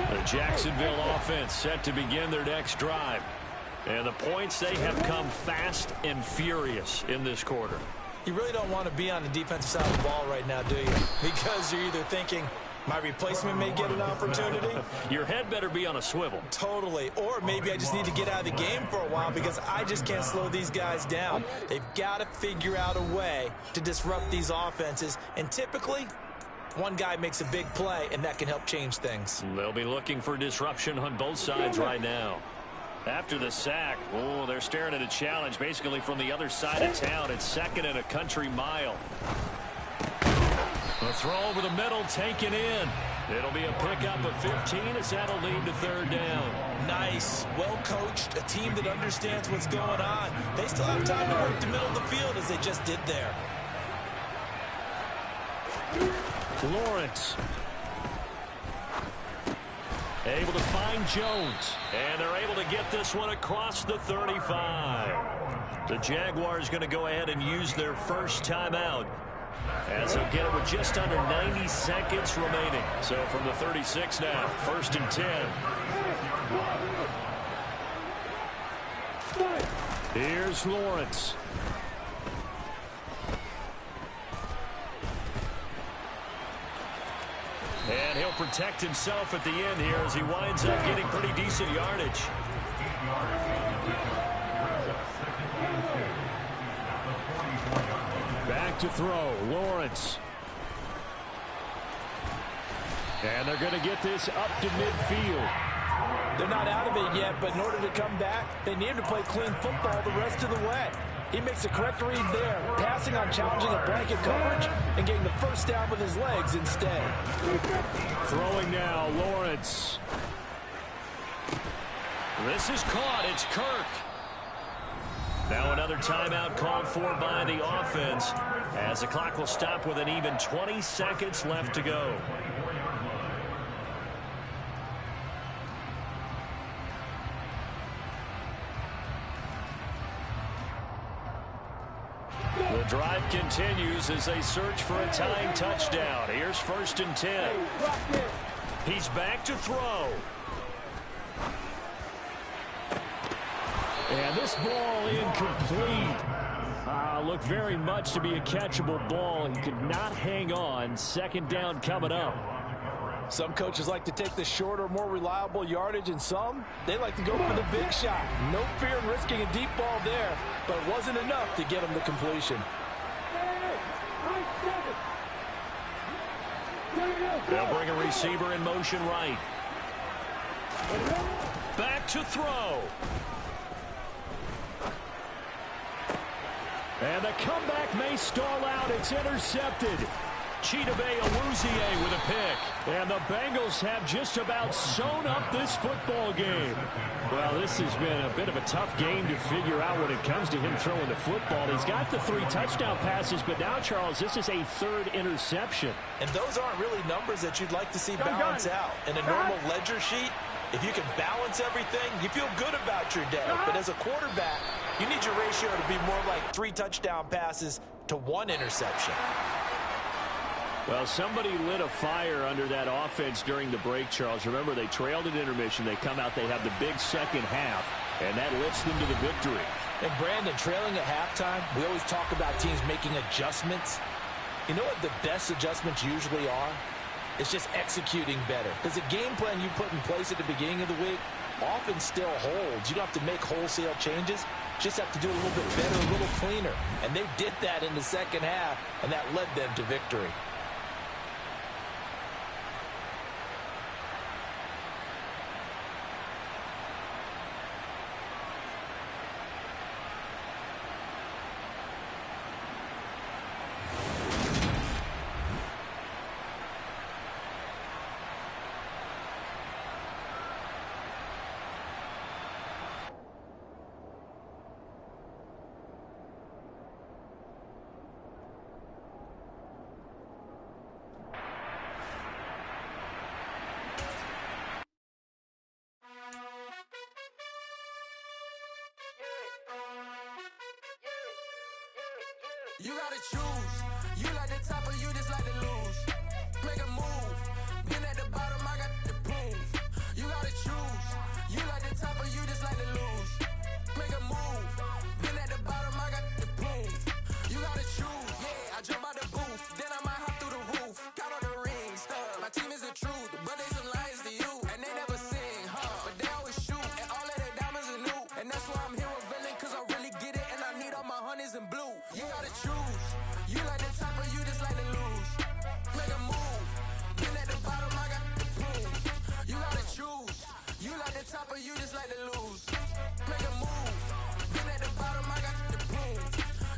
The Jacksonville offense set to begin their next drive. And the points, they have come fast and furious in this quarter. You really don't want to be on the defensive side of the ball right now, do you? Because you're either thinking, my replacement may get an opportunity. Your head better be on a swivel. Totally. Or maybe I just need to get out of the game for a while because I just can't slow these guys down. They've got to figure out a way to disrupt these offenses. And typically, one guy makes a big play, and that can help change things. They'll be looking for disruption on both sides right now. After the sack, oh, they're staring at a challenge basically from the other side of town. It's second and a country mile. A throw over the middle, taken in. It'll be a pickup of 15 as that'll lead to third down. Nice, well coached, a team that understands what's going on. They still have time to work the middle of the field as they just did there. Lawrence. Able to find Jones. And they're able to get this one across the 35. The Jaguars going to go ahead and use their first timeout, as they'll get it with just under 90 seconds remaining. So from the 36 now, 1st and 10. Here's Lawrence. And he'll protect himself at the end here as he winds up getting pretty decent yardage. Back to throw, Lawrence. And they're going to get this up to midfield. They're not out of it yet, but in order to come back, they need to play clean football the rest of the way. He makes a correct read there, passing on challenging a blanket coverage and getting the first down with his legs instead. Throwing now, Lawrence. This is caught. It's Kirk. Now another timeout called for by the offense as the clock will stop with an even 20 seconds left to go. The drive continues as they search for a tying touchdown. Here's 1st and 10. He's back to throw. And this ball incomplete. Looked very much to be a catchable ball. He could not hang on. 2nd down coming up. Some coaches like to take the shorter, more reliable yardage, and some, they like to go for the big shot. No fear in risking a deep ball there, but it wasn't enough to get him the completion. They'll bring a receiver in motion right. Back to throw. And the comeback may stall out. It's intercepted. Chidobe Awuzie with a pick. And the Bengals have just about sewn up this football game. Well, this has been a bit of a tough game to figure out when it comes to him throwing the football. He's got the 3 touchdown passes, but now, Charles, this is a 3rd interception. And those aren't really numbers that you'd like to see balance out. In a normal ledger sheet, if you can balance everything, you feel good about your day. But as a quarterback, you need your ratio to be more like 3 touchdown passes to 1 interception. Well, somebody lit a fire under that offense during the break, Charles. Remember, they trailed at intermission. They come out, they have the big second half, and that lifts them to the victory. And, Brandon, trailing at halftime, we always talk about teams making adjustments. You know what the best adjustments usually are? It's just executing better. Because the game plan you put in place at the beginning of the week often still holds. You don't have to make wholesale changes. Just have to do it a little bit better, a little cleaner. And they did that in the second half, and that led them to victory. You gotta choose. You like the top or you just like to lose. Make a move. Been at the bottom, I got the proof. You gotta choose. You like the top or you just like to lose. Make a move. Been at the bottom, I got the proof. You gotta choose. Yeah, I jump out the booth. Then I might hop through the roof. Count on the rings, stuff. My team is the truth, but they some lies to you. And they never sing, but they always shoot. And all of their diamonds are new. And that's why I'm here with villain, cause I really get it. And I need all my honeys in blue. You gotta choose. You like the top or you just like to lose. Make a move. Been at the bottom, I got the proof. You gotta choose. You like the top or you just like to lose. Make a move. Been at the bottom, I got the proof.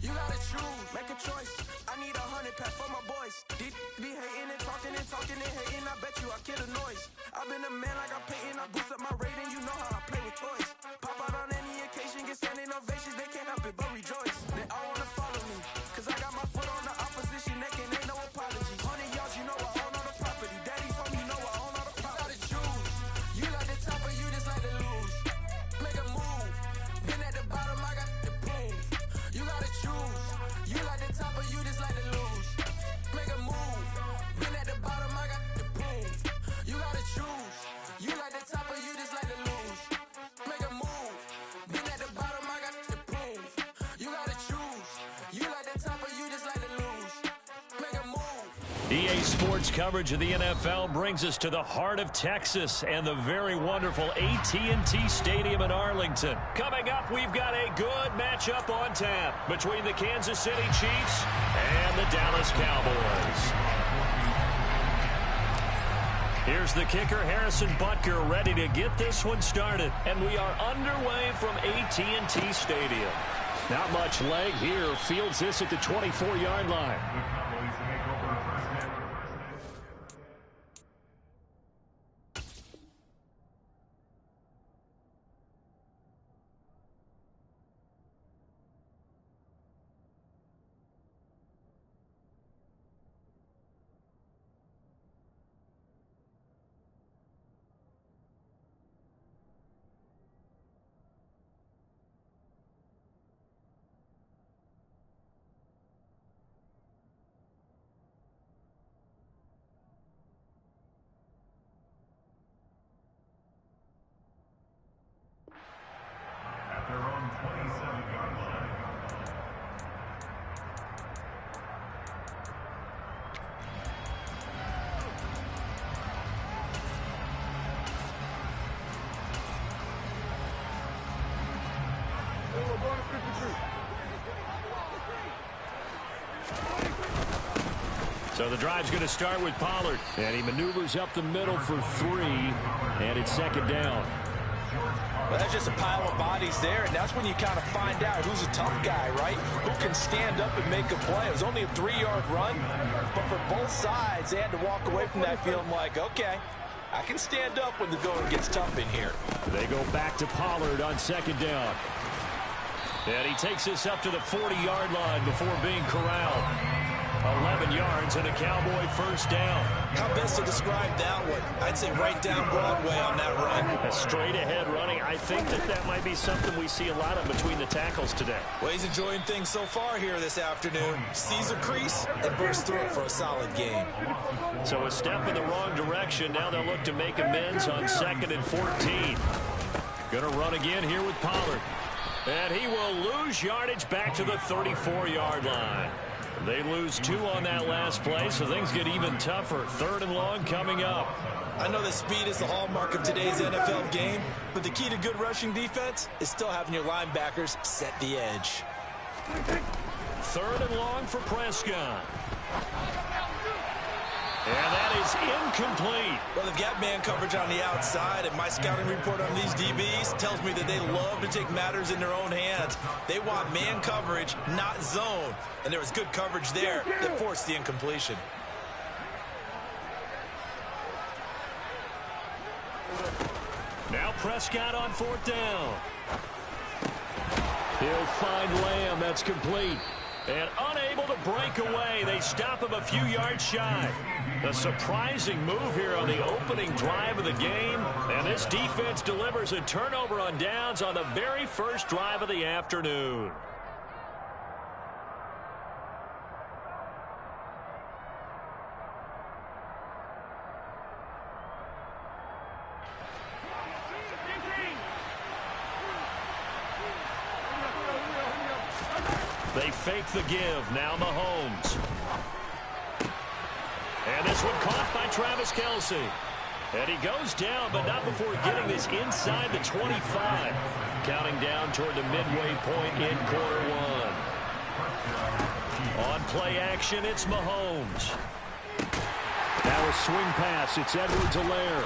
You gotta choose. Make a choice. I need 100 pack for my boys. Be hating and talking and hating. I bet you I kill the noise. I've been a man like I'm painting. I boost up my rating. You know how I play with toys. Pop out on any occasion, get standing ovations. They can't help it but rejoice. They all wanna follow me, cause I got my foot on the opposition neck and ain't no apology. 100 yards, you know I own all the property. Daddy's home, you know I own all the property. You gotta choose. You like the top or you just like to lose. Make a move. Been at the bottom, I got the proof. You gotta choose. You like the top or you just like to lose. Make a move. Been at the bottom, I got the proof. You gotta choose. You like the top or you just like to lose. Make a move. Been at the bottom, I got the proof. You gotta choose. You like the top or you just like to lose. Make a move. EA Sports coverage of the NFL brings us to the heart of Texas and the very wonderful AT&T Stadium in Arlington. Coming up, we've got a good matchup on tap between the Kansas City Chiefs and the Dallas Cowboys. Here's the kicker, Harrison Butker, ready to get this one started. And we are underway from AT&T Stadium. Not much leg here. Fields this at the 24-yard line. At their own 27-yard line. So the drive's going to start with Pollard. And he maneuvers up the middle for 3. And it's second down. Well, that's just a pile of bodies there, and that's when you kind of find out who's a tough guy, right? Who can stand up and make a play. It was only a 3-yard run, but for both sides, they had to walk away from that feeling like, okay, I can stand up when the going gets tough in here. They go back to Pollard on second down. And he takes this up to the 40-yard line before being corralled. 11 yards and a Cowboy first down. How best to describe that one? I'd say right down Broadway on that run. A straight ahead running. I think that might be something we see a lot of between the tackles today. Well, he's enjoying things so far here this afternoon. Sees a crease and bursts through it for a solid game. So a step in the wrong direction. Now they'll look to make amends on 2nd and 14. Going to run again here with Pollard. And he will lose yardage back to the 34-yard line. They lose 2 on that last play, so things get even tougher. 3rd and long coming up. I know that speed is the hallmark of today's NFL game, but the key to good rushing defense is still having your linebackers set the edge. 3rd and long for Prescott. And that is incomplete. Well, they've got man coverage on the outside, and my scouting report on these DBs tells me that they love to take matters in their own hands. They want man coverage, not zone. And there was good coverage there that forced the incompletion. Now Prescott on 4th down. He'll find Lamb. That's complete. And unable to break away. They stop him a few yards shy. A surprising move here on the opening drive of the game. And this defense delivers a turnover on downs on the very first drive of the afternoon. They fake the give. Now Mahomes. And this one caught by Travis Kelce. And he goes down, but not before getting this inside the 25. Counting down toward the midway point in quarter 1. On play action, it's Mahomes. Now a swing pass. It's Edwards-Helaire.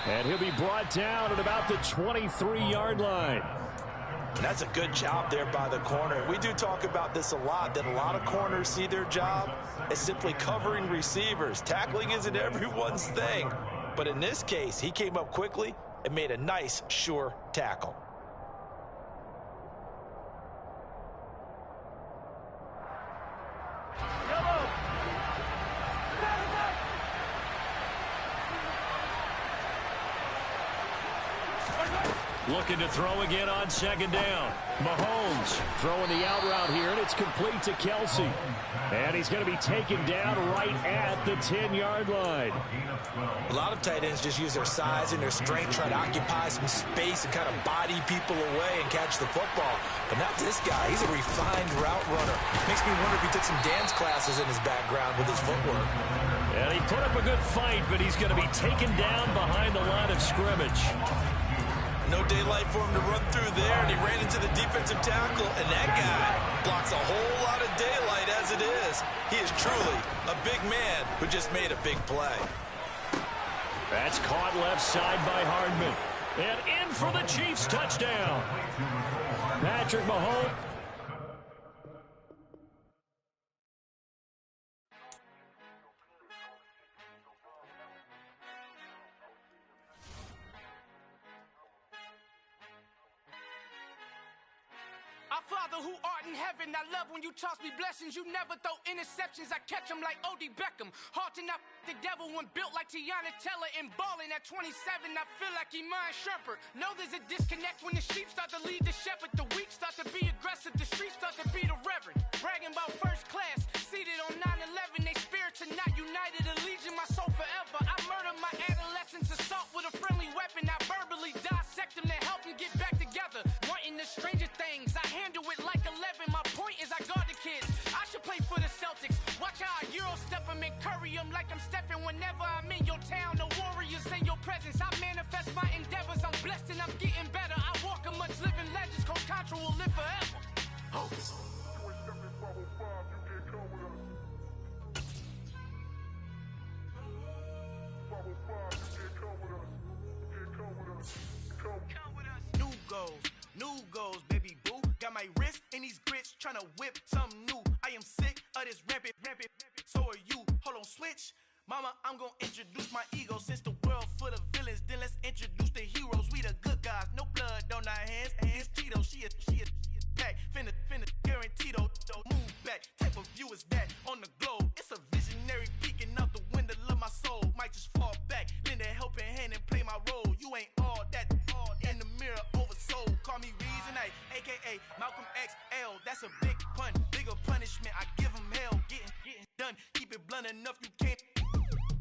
And he'll be brought down at about the 23-yard line. That's a good job there by the corner. We do talk about this a lot, that a lot of corners see their job as simply covering receivers. Tackling isn't everyone's thing. But in this case, he came up quickly and made a nice, sure tackle. Looking to throw again on 2nd down. Mahomes throwing the out route here, and it's complete to Kelce. And he's going to be taken down right at the 10-yard line. A lot of tight ends just use their size and their strength, try to occupy some space and kind of body people away and catch the football. But not this guy. He's a refined route runner. Makes me wonder if he took some dance classes in his background with his footwork. And he put up a good fight, but he's going to be taken down behind the line of scrimmage. No daylight for him to run through there, and he ran into the defensive tackle, and that guy blocks a whole lot of daylight as it is. He is truly a big man who just made a big play. That's caught left side by Hardman. And in for the Chiefs touchdown. Patrick Mahomes. Our Father who art in heaven, I love when you toss me blessings. You never throw interceptions, I catch them like O.D. Beckham. Hard to not the devil when built like Tiana Teller and balling at 27. I feel like Iman Shumpert. Know there's a disconnect when the sheep start to lead the shepherd. The weak start to be aggressive, the streets start to be the reverend. Bragging about first class, seated on 9/11. They spirits are not united, a legion, my soul forever. I murder my adolescence, assault with a friendly weapon. I verbally dissect them to help them get back together. Wanting the stranger things, I handle it like 11. My point is I guard the kids. I should play for the Celtics. Watch how I Euro step them and curry them like I'm stepping. Whenever I'm in your town, the warriors in your presence. I manifest my endeavors. I'm blessed and I'm getting better. I walk amongst living legends. Coach Contra will live forever. Oh. New goals, baby boo. Got my wrist in these grits, tryna whip something new. I am sick of this rampant. So are you. Hold on, switch. Mama, I'm gonna introduce my ego. Since the world full of villains, then let's introduce the heroes. We the good guys, no blood on our hands. Hands Tito, she a pack. Finna, guaranteed. Move back. Type of view is that on the globe? It's a visionary peeking out the window of my soul. Might just fall back, lend a helping hand and play my role. You ain't all that in the mirror oversold. Call me Reason A, a.k.a. Malcolm XL. That's a big pun, bigger punishment. I give him hell, getting done. Keep it blunt enough, you can't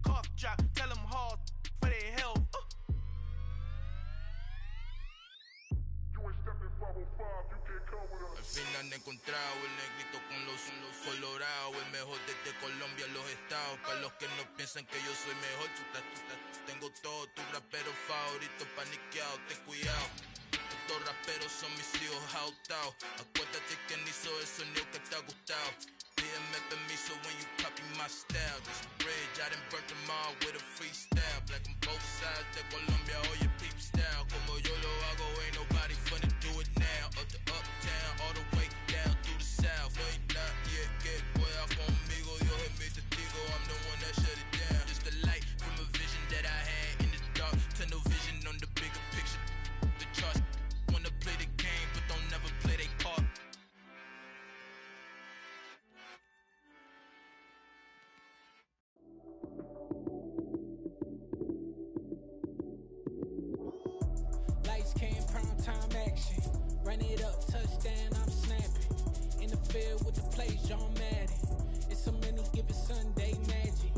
cough drop. Tell them hard for their health. final encontrado el negrito con los colorados, el mejor desde Colombia, los estados. Para los que no piensan que yo soy mejor, tengo todo tu rapero favorito paniqueado, ten cuidado. Estos raperos son mis hijos jautados. Acuérdate que ni hizo el sonido que te ha gustado. Pídeme permiso when you copy my style. This bridge, I done burnt them all with a freestyle. Black on both sides de Colombia, oye peep style. Como yo lo hago, ain't nobody finna do it now. Up to uptown, all the way down through the south. No, ain't not yet, get pueda conmigo. Dios es mi testigo, I'm the one that shut it down. Just a light from a vision that I had in the dark. Tunnel vision on the bigger picture. The charts wanna play the game, but don't never play their part. Lights, cam, prime time action. Run it up, touchdown, I'm snapping. In the field with the plays, John Madden. It's so many given Sunday magic.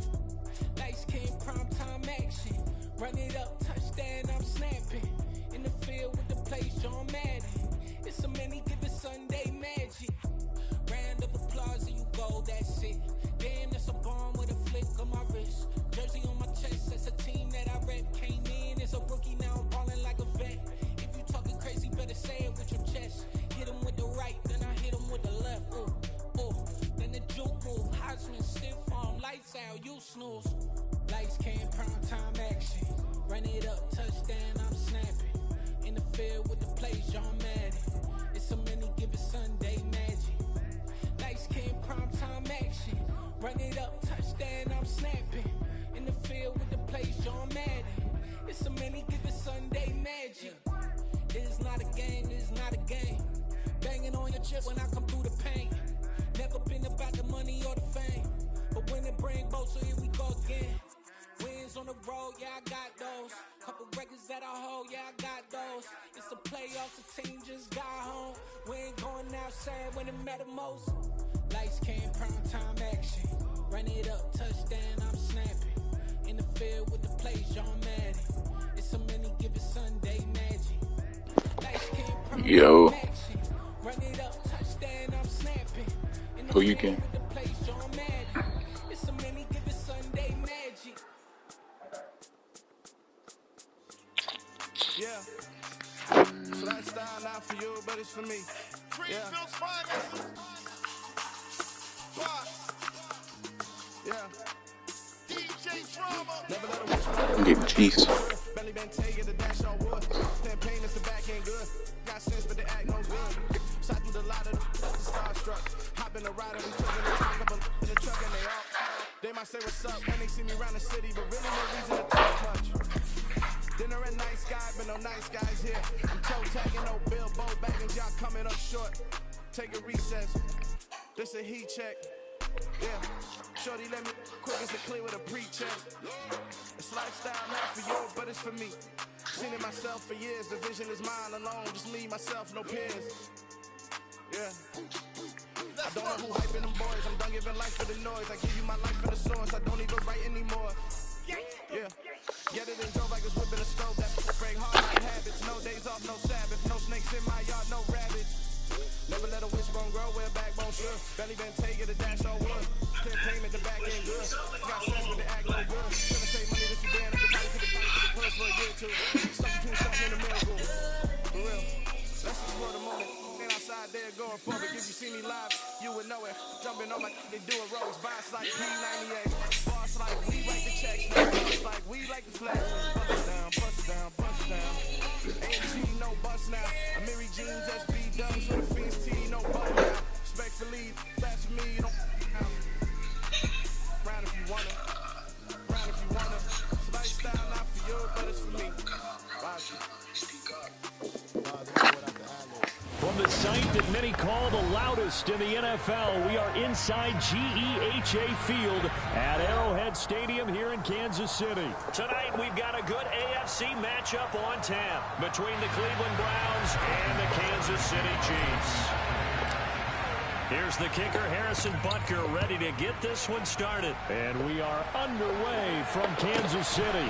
Lights, cam, prime time action. Run it up, touchdown, I'm snapping. In the field with the plays, John Madden. It's so many given Sunday magic. Round of applause and you go, that's it. Damn, that's a bomb with a flick on my wrist. Jersey on my chest, that's a team that I rep. Came in as a rookie, now I'm ballin' like a vet. If you talking crazy, better say it with your chest. Hit him with the right, then I hit him with the left. Ooh, ooh, then the juke move. Heisman, stiff arm, lights out, you snooze. Lights, cam, prime time action. Run it up, touchdown, I'm snapping. In the field with the plays, John Madden. It's so many given Sunday magic. Lights, cam, prime time action. Run it up, touchdown, I'm snapping. In the field with the plays, John Madden. It's so many given Sunday magic. This is not a game, this is not a game. Banging on your chest when I come through the pain. Never been about the money or the fame. But when it bring both, so here we go again. Wins on the road, yeah, I got those. Couple records that I hold, yeah, I got those. It's the playoffs, the team just got home. We ain't going outside when it matter most. Lights, cam, prime time action. Run it up, touchdown, I'm snapping. In the field with the plays, John Madden. It's so many given Sunday magic. Lights, cam, prime time action. Run it up, touchdown, I'm snapping. In the field with the plays, John Madden. It's so many given Sunday magic. Yeah. So that style not for you, but it's for me. Greenfield's finest. Yeah. DJ Drama. Never let a witch belly been taking the dash on wood. Campaign is the back end good. Got sense, but they act no good. Shot through the lot of the starstruck. Hop in the rider, we took in the talk up in the truck and they all. They might say what's up when they see me around the city, but really no reason to talk much. Dinner and nice guy, but no nice guys here. I'm toe tagging, no Bilbo bagging, y'all coming up short. Take a recess. This a heat check. Yeah. Shorty let me quick as a clear with a pre-check. It's lifestyle not for you, but it's for me. Seen it myself for years. The vision is mine alone. Just me, myself, no peers. Yeah. I don't know who hyping them boys. I'm done giving life for the noise. I give you my life for the source. I don't even write anymore. Yeah. Get it and drove like it's whipping a stove. That break hard like habits. No days off, no Sabbath. No snakes in my yard, no rabbits. Never let a wishbone grow where a backbone should. Belly been taking the dash on wood. Clear payment, the back end good. Got sense with the act no good. Shouldn't save money to Sudan. I could fight to the push for a year or two. Stuck between something in the miracle. For real. Let's explore the moment. Ain't outside there going for it. If you see me live, you would know it. Jumping on my they do it rogues. Boss like P98. Boss like we write the checks. Boss like we like the flex. Bust down, bust down, bust down. AMG, no bust now. I'm Mary Jean, just be done with a Fiends T, no bust now. Respectfully, that's for me, you don't round if you wanna. Round if you wanna. It's lifestyle not for you, but it's for me. From the site that many call the loudest in the NFL, we are inside GEHA Field at Arrowhead Stadium here in Kansas City. Tonight, we've got a good AFC matchup on tap between the Cleveland Browns and the Kansas City Chiefs. Here's the kicker, Harrison Butker, ready to get this one started. And we are underway from Kansas City.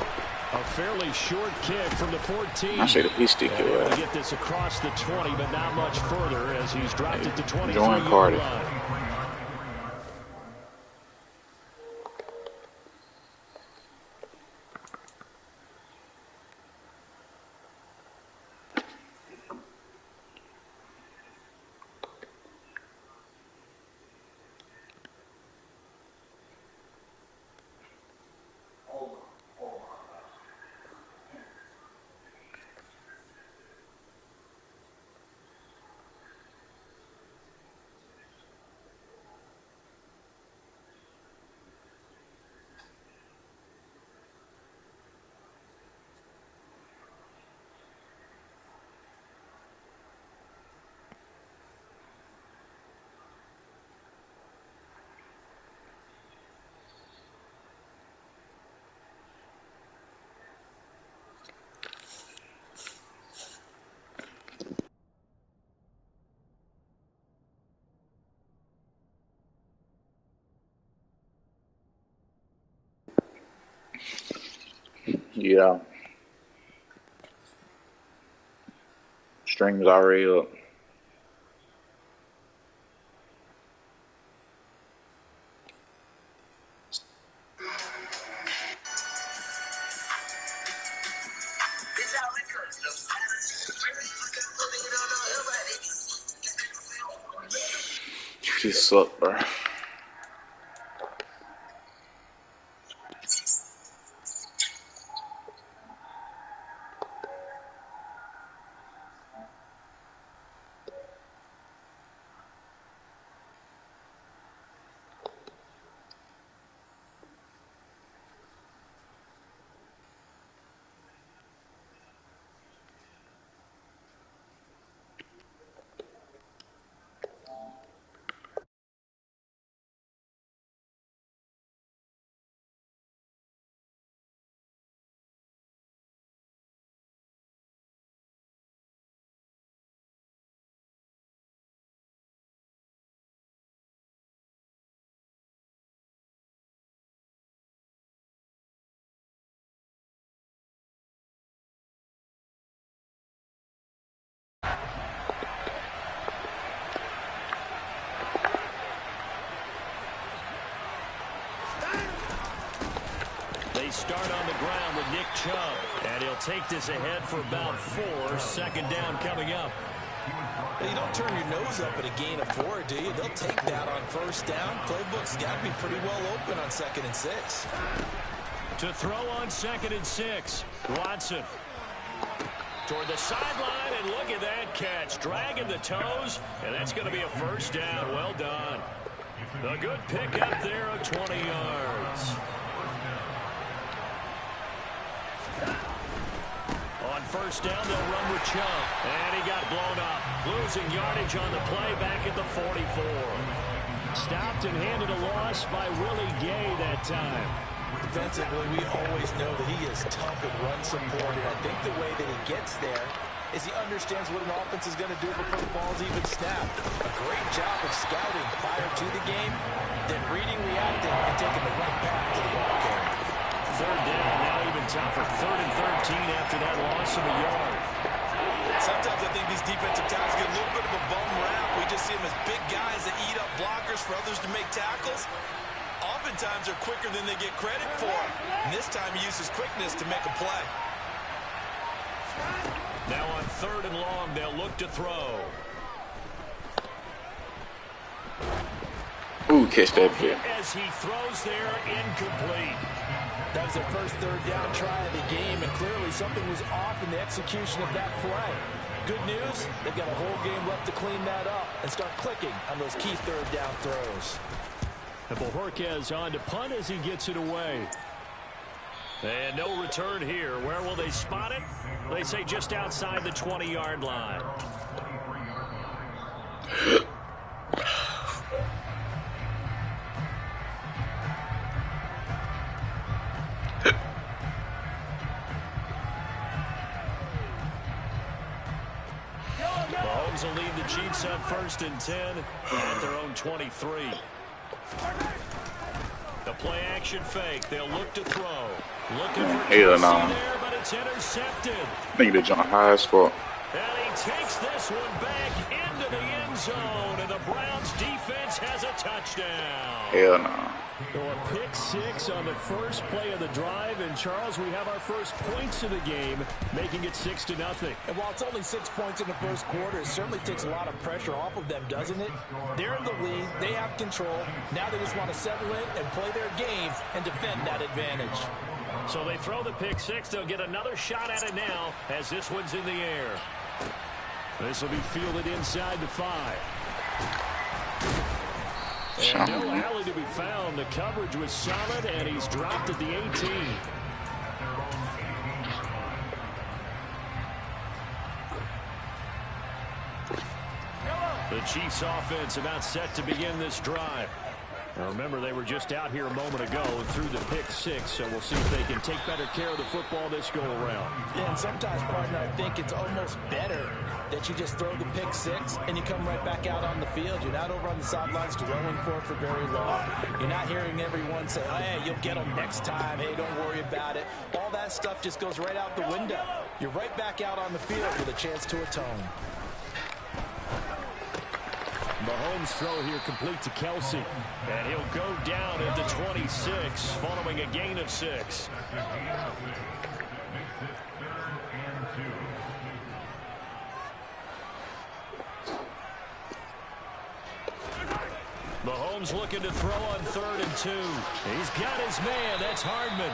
A fairly short kick from the 14. I say the piece stick your able to ass. get this across the 20, but not much further as he's dropped it to 23. Join party. Yeah. Stream's already up. You just suck, bro. They start on the ground with Nick Chubb, and he'll take this ahead for about 4. Second down coming up. You don't turn your nose up at a gain of 4, do you? They'll take that on first down. Playbook's got to be pretty well open on 2nd and 6. To throw on 2nd and 6, Watson. Toward the sideline, and look at that catch. Dragging the toes, and that's going to be a first down. Well done. A good pick up there of 20 yards. On first down, they'll run with Chubb. And he got blown up. Losing yardage on the play back at the 44. Stopped and handed a loss by Willie Gay that time. Defensively, we always know that he is tough at run support, and I think the way that he gets there is he understands what an offense is going to do before the ball's even snapped. A great job of scouting prior to the game, then reading, reacting, and taking the right path to the ball carrier. Third down, now even tougher. 3rd and 13 after that loss of a yard. Sometimes I think these defensive tackles get a little bit of a bum rap. We just see them as big guys that eat up blockers for others to make tackles. Oftentimes they're quicker than they get credit for. And this time he uses quickness to make a play. Now on 3rd and long, they'll look to throw. Ooh, catch that bit. As he throws there, incomplete. That was their first 3rd down try of the game, and clearly something was off in the execution of that play. Good news, they've got a whole game left to clean that up and start clicking on those key 3rd down throws. And Bojorquez on to punt as he gets it away. And no return here. Where will they spot it? They say just outside the 20-yard line. Mahomes will lead the Chiefs on 1st and 10 at their own 23. The play action fake. They'll look to throw. Looking for Hell Kelsey nah. there, but it's intercepted. Nigga that jump high as fuck. And he takes this one back into the end zone, and the Browns defense has a touchdown. Hell nah. So a pick six on the first play of the drive. And, Charles, we have our first points of the game, making it 6-0. And while it's only 6 points in the first quarter, it certainly takes a lot of pressure off of them, doesn't it? They're in the lead. They have control. Now they just want to settle in and play their game and defend that advantage. So they throw the pick six. They'll get another shot at it now as this one's in the air. This will be fielded inside the 5. Shot. And no alley to be found. The coverage was solid, and he's dropped at the 18. The Chiefs offense about set to begin this drive. Now remember, they were just out here a moment ago and threw the pick six, so we'll see if they can take better care of the football this go around. Yeah, and sometimes, partner, I think it's almost better that you just throw the pick six and you come right back out on the field. You're not over on the sidelines dwelling for it for very long. You're not hearing everyone say, oh, hey, you'll get them next time. Hey, don't worry about it. All that stuff just goes right out the window. You're right back out on the field with a chance to atone. Mahomes' throw here complete to Kelsey. And he'll go down at the 26 following a gain of 6. Mahomes looking to throw on 3rd and 2. He's got his man. That's Hardman.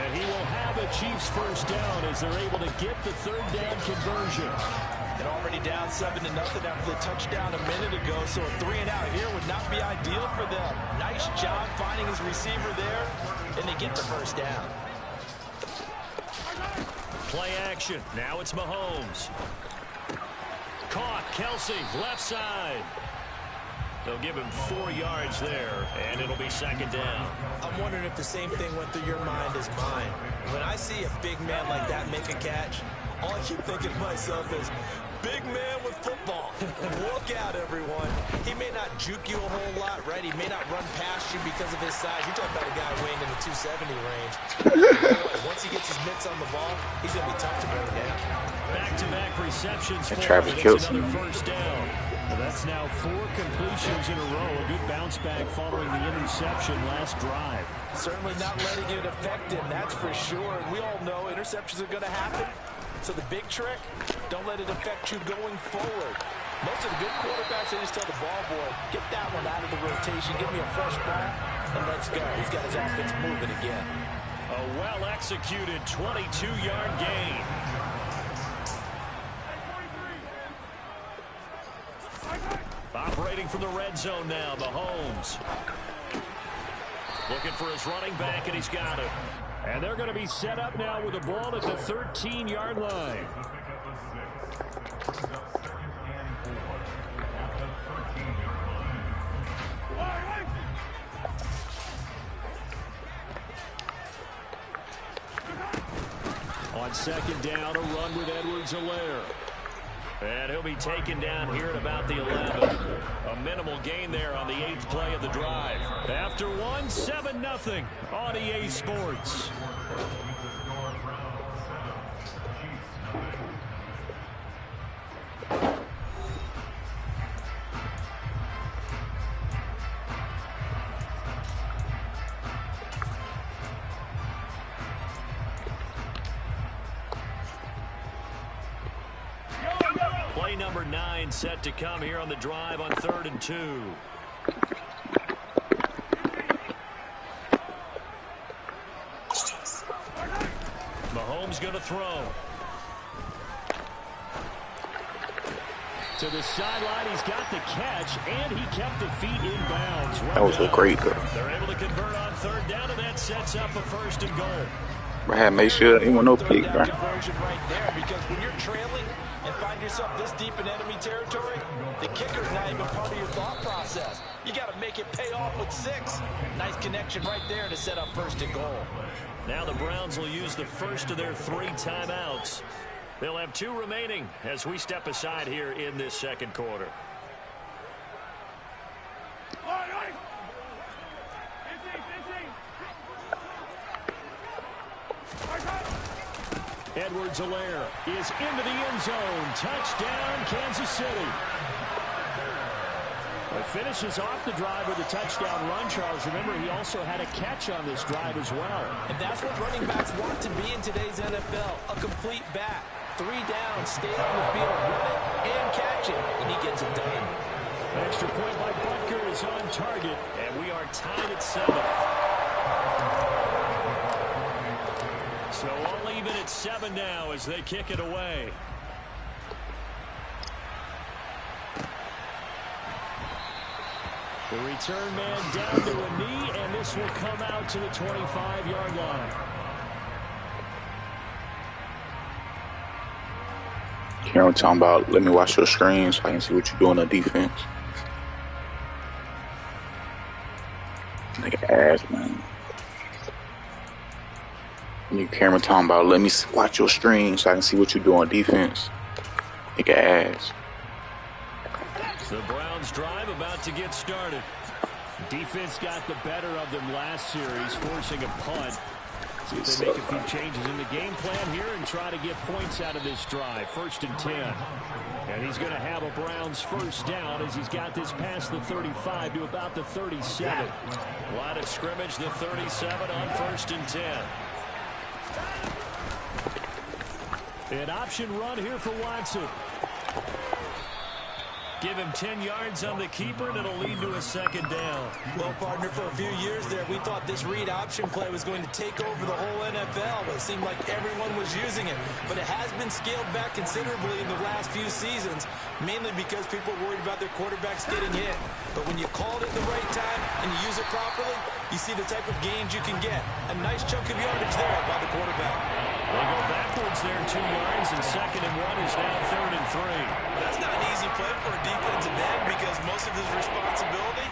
And he will have a Chiefs first down as they're able to get the 3rd down conversion. And already down 7-0 after the touchdown a minute ago, so a 3-and-out here would not be ideal for them. Nice job finding his receiver there, and they get the first down. Play action. Now it's Mahomes. Caught. Kelsey, left side. They'll give him 4 yards there, and it'll be 2nd down. I'm wondering if the same thing went through your mind as mine. When I see a big man like that make a catch, all I keep thinking to myself is, big man with football. Look out, everyone. He may not juke you a whole lot, right? He may not run past you because of his size. You're talking about a guy weighing in the 270 range. Once he gets his mitts on the ball, he's going to be tough to bring down. Back-to-back receptions for Travis him. Kelce. Another first down. Well, that's now 4 completions in a row. A good bounce back following the interception last drive. Certainly not letting it affect him, that's for sure. And we all know interceptions are going to happen. So the big trick, don't let it affect you going forward. Most of the good quarterbacks, they just tell the ball boy, get that one out of the rotation, give me a fresh ball, and let's go. He's got his offense moving again. A well-executed 22-yard gain. Operating from the red zone now, Mahomes. Looking for his running back, and he's got it. And they're going to be set up now with the ball at the 13-yard line. On 2nd down, a run with Edwards-Helaire. And he'll be taken down here at about the 11. A minimal gain there on the 8th play of the drive. After 7-0 on EA Sports. Play number 9 set to come here on the drive on 3rd and 2. Mahomes going to throw. To the sideline, he's got the catch, and he kept the feet in bounds. That was a great goal. They're able to convert on 3rd down, and that sets up a 1st and goal. I had to make sure it wasn't no pick, bro. Conversion right there, because when you're trailing and find yourself this deep in enemy territory, the kicker's not even part of your thought process. You got to make it pay off with 6. Nice connection right there to set up 1st and goal. Now the Browns will use the first of their 3 timeouts. They'll have 2 remaining as we step aside here in this 2nd quarter. Edwards-Helaire is into the end zone. Touchdown, Kansas City. It finishes off the drive with a touchdown run, Charles. Remember, he also had a catch on this drive as well. And that's what running backs want to be in today's NFL, a complete back. 3 down, stay on the field, run it, and catch it, and he gets it done. Extra point by Butker is on target, and we are tied at 7. So all even at 7 now as they kick it away. The return man down to a knee, and this will come out to the 25-yard line. Cameron talking about, let me watch your screen so I can see what you're doing on defense. Nigga ass, man. Nigga Cameron talking about, let me watch your screen so I can see what you're doing on defense. Nigga ass. The Browns drive about to get started. Defense got the better of them last series, forcing a punt. See if they make a few changes in the game plan here and try to get points out of this drive. 1st and 10. And he's going to have a Browns first down as he's got this past the 35 to about the 37. Line of scrimmage, the 37 on 1st and 10. An option run here for Watson. Give him 10 yards on the keeper, and it'll lead to a 2nd down. Well, partner, for a few years there, we thought this read option play was going to take over the whole NFL. It seemed like everyone was using it. But it has been scaled back considerably in the last few seasons, mainly because people are worried about their quarterbacks getting hit. But when you call it at the right time and you use it properly, you see the type of gains you can get. A nice chunk of yardage there by the quarterback. They go backwards there 2 yards, and 2nd and 1 is now 3rd and 3. That's not an easy play for a defensive end because most of his responsibility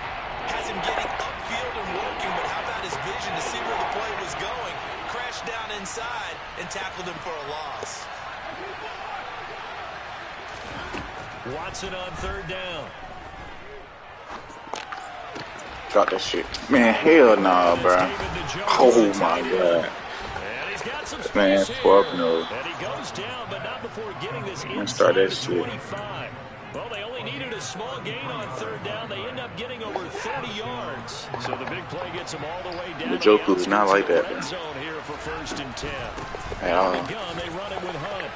has him getting upfield and working, but how about his vision to see where the play was going, crashed down inside, and tackled him for a loss. Watson on 3rd down. Drop that shit. Man, hell nah, bro. Oh my god. Man, fuck no. And he goes down, but not before getting this start that inside shit. 25. Well, they only needed a small gain on 3rd down. They end up getting over 30 yards. So the big play gets them all the way down. The Joker is not like that, man. Zone here for 1st and 10. At all. Gun, they run it with Hunt.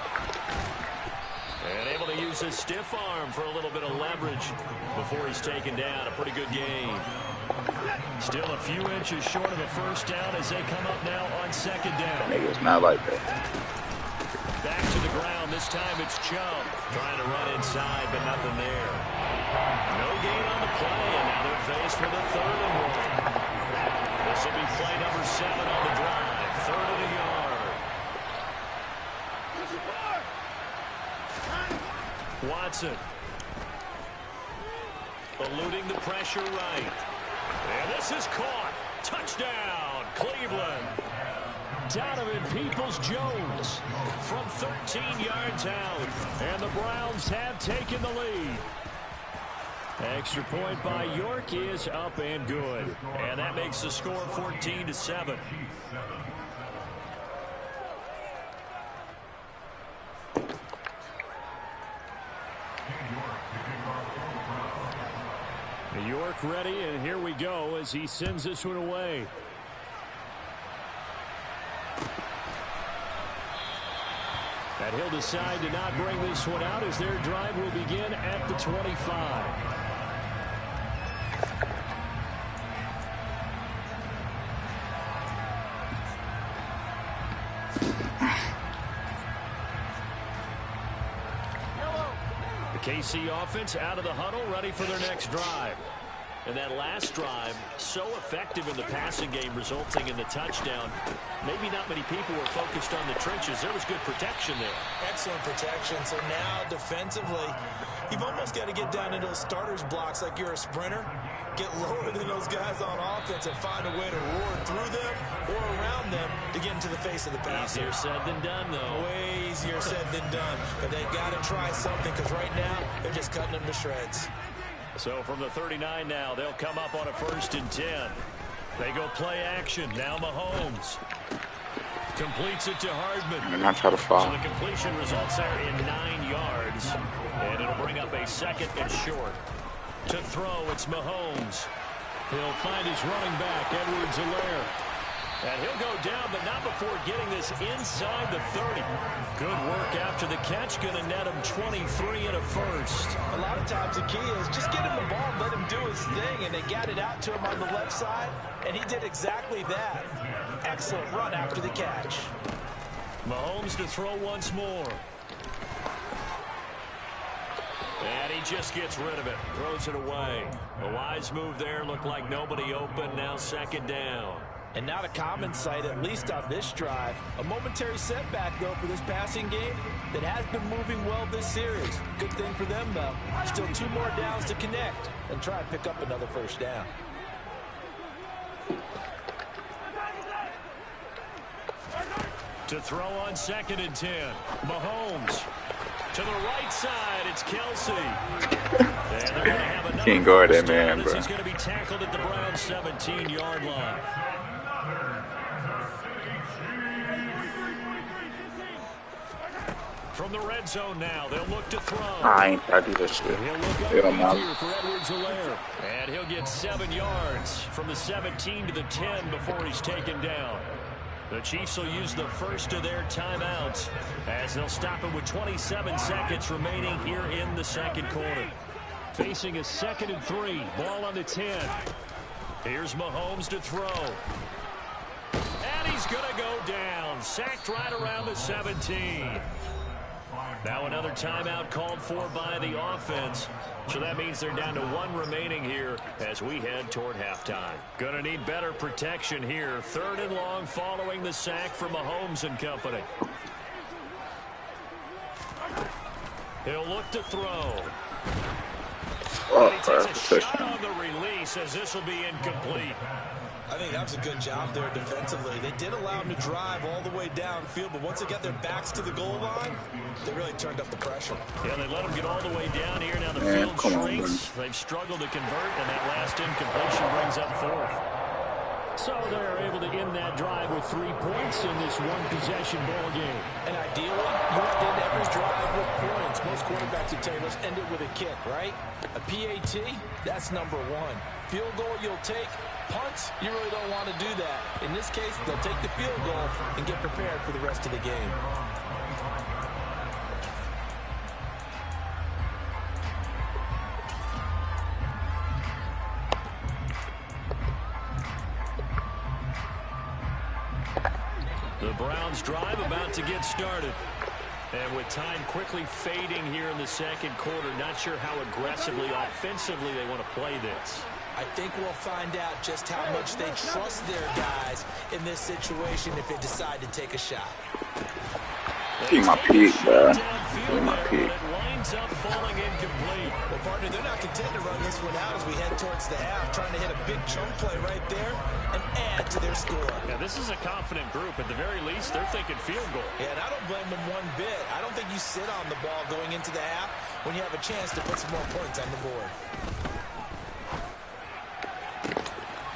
And able to use his stiff arm for a little bit of leverage before he's taken down. A pretty good game. Still a few inches short of a 1st down as they come up now on 2nd down. Niggas not like that. Back to the ground. This time it's Chubb trying to run inside, but nothing there. No gain on the play, and now they're faced with a 3rd and 1. This will be play number 7 on the drive. 3rd and a yard. Watson. Eluding the pressure right. And this is caught. Touchdown, Cleveland. Donovan Peoples-Jones from 13 yards out. And the Browns have taken the lead. Extra point by York is up and good. And that makes the score 14-7. York ready, and here we go as he sends this one away. And he'll decide to not bring this one out as their drive will begin at the 25. The KC offense out of the huddle, ready for their next drive. And that last drive, so effective in the passing game, resulting in the touchdown. Maybe not many people were focused on the trenches. There was good protection there. Excellent protection. So now, defensively, you've almost got to get down into those starters blocks like you're a sprinter. Get lower than those guys on offense and find a way to roar through them or around them to get into the face of the passer. Easier said than done, though. Way easier said than done. But they've got to try something because right now, they're just cutting them to shreds. So from the 39 now, they'll come up on a 1st and 10. They go play action. Now Mahomes. Completes it to Hardman. And I try to fall. So the completion results there in 9 yards. And it'll bring up a 2nd and short. To throw, it's Mahomes. He'll find his running back, Edwards-Helaire. And he'll go down, but not before getting this inside the 30. Good work after the catch. Going to net him 23 and a first. A lot of times the key is just get him the ball and let him do his thing. And they got it out to him on the left side, and he did exactly that. Excellent run after the catch. Mahomes to throw once more. And he just gets rid of it. Throws it away. A wise move there. Looked like nobody open. Now 2nd down. And not a common sight, at least on this drive. A momentary setback, though, for this passing game that has been moving well this series. Good thing for them, though. Still 2 more downs to connect and try and pick up another first down. To throw on 2nd and 10. Mahomes. To the right side, it's Kelsey. And they're going to have another Can't guard that first down man, as bro. he's going to be tackled at the Browns' 17-yard line. From the red zone now, they'll look to throw. I ain't try to do this shit. He'll look Yeah, up man. here for Edwards-Helaire. And he'll get 7 yards from the 17 to the 10 before he's taken down. The Chiefs will use the first of their timeouts as they'll stop it with 27 seconds remaining here in the 2nd quarter. Facing a 2nd and 3. Ball on the 10. Here's Mahomes to throw. And he's going to go down. Sacked right around the 17. Now another timeout called for by the offense. So that means they're down to 1 remaining here as we head toward halftime. Gonna need better protection here. 3rd and long following the sack from Mahomes and company. He'll look to throw. Oh, He takes a shot on the release as this will be incomplete. I think that was a good job there defensively. They did allow him to drive all the way downfield, but once they got their backs to the goal line, they really turned up the pressure. Yeah, they let him get all the way down here. Now the Man, field come on, shrinks. They've struggled to convert, and that last incompletion brings up 4th. So they're able to end that drive with 3 points in this 1-possession ball game. And ideally, you have to end every drive with points. Most quarterbacks would tell you, let's end it with a kick, right? A PAT, that's number 1. Field goal you'll take. Punts, you really don't want to do that. In this case, they'll take the field goal and get prepared for the rest of the game. The Browns drive about to get started. And with time quickly fading here in the 2nd quarter, not sure how aggressively, offensively they want to play this. I think we'll find out just how much they trust their guys in this situation if they decide to take a shot. Keep my peak, bro. Keep my peak. It winds up falling incomplete. Well, partner, they're not content to run this one out as we head towards the half, trying to hit a big chunk play right there and add to their score. Yeah, this is a confident group. At the very least, they're thinking field goal. Yeah, and I don't blame them one bit. I don't think you sit on the ball going into the half when you have a chance to put some more points on the board.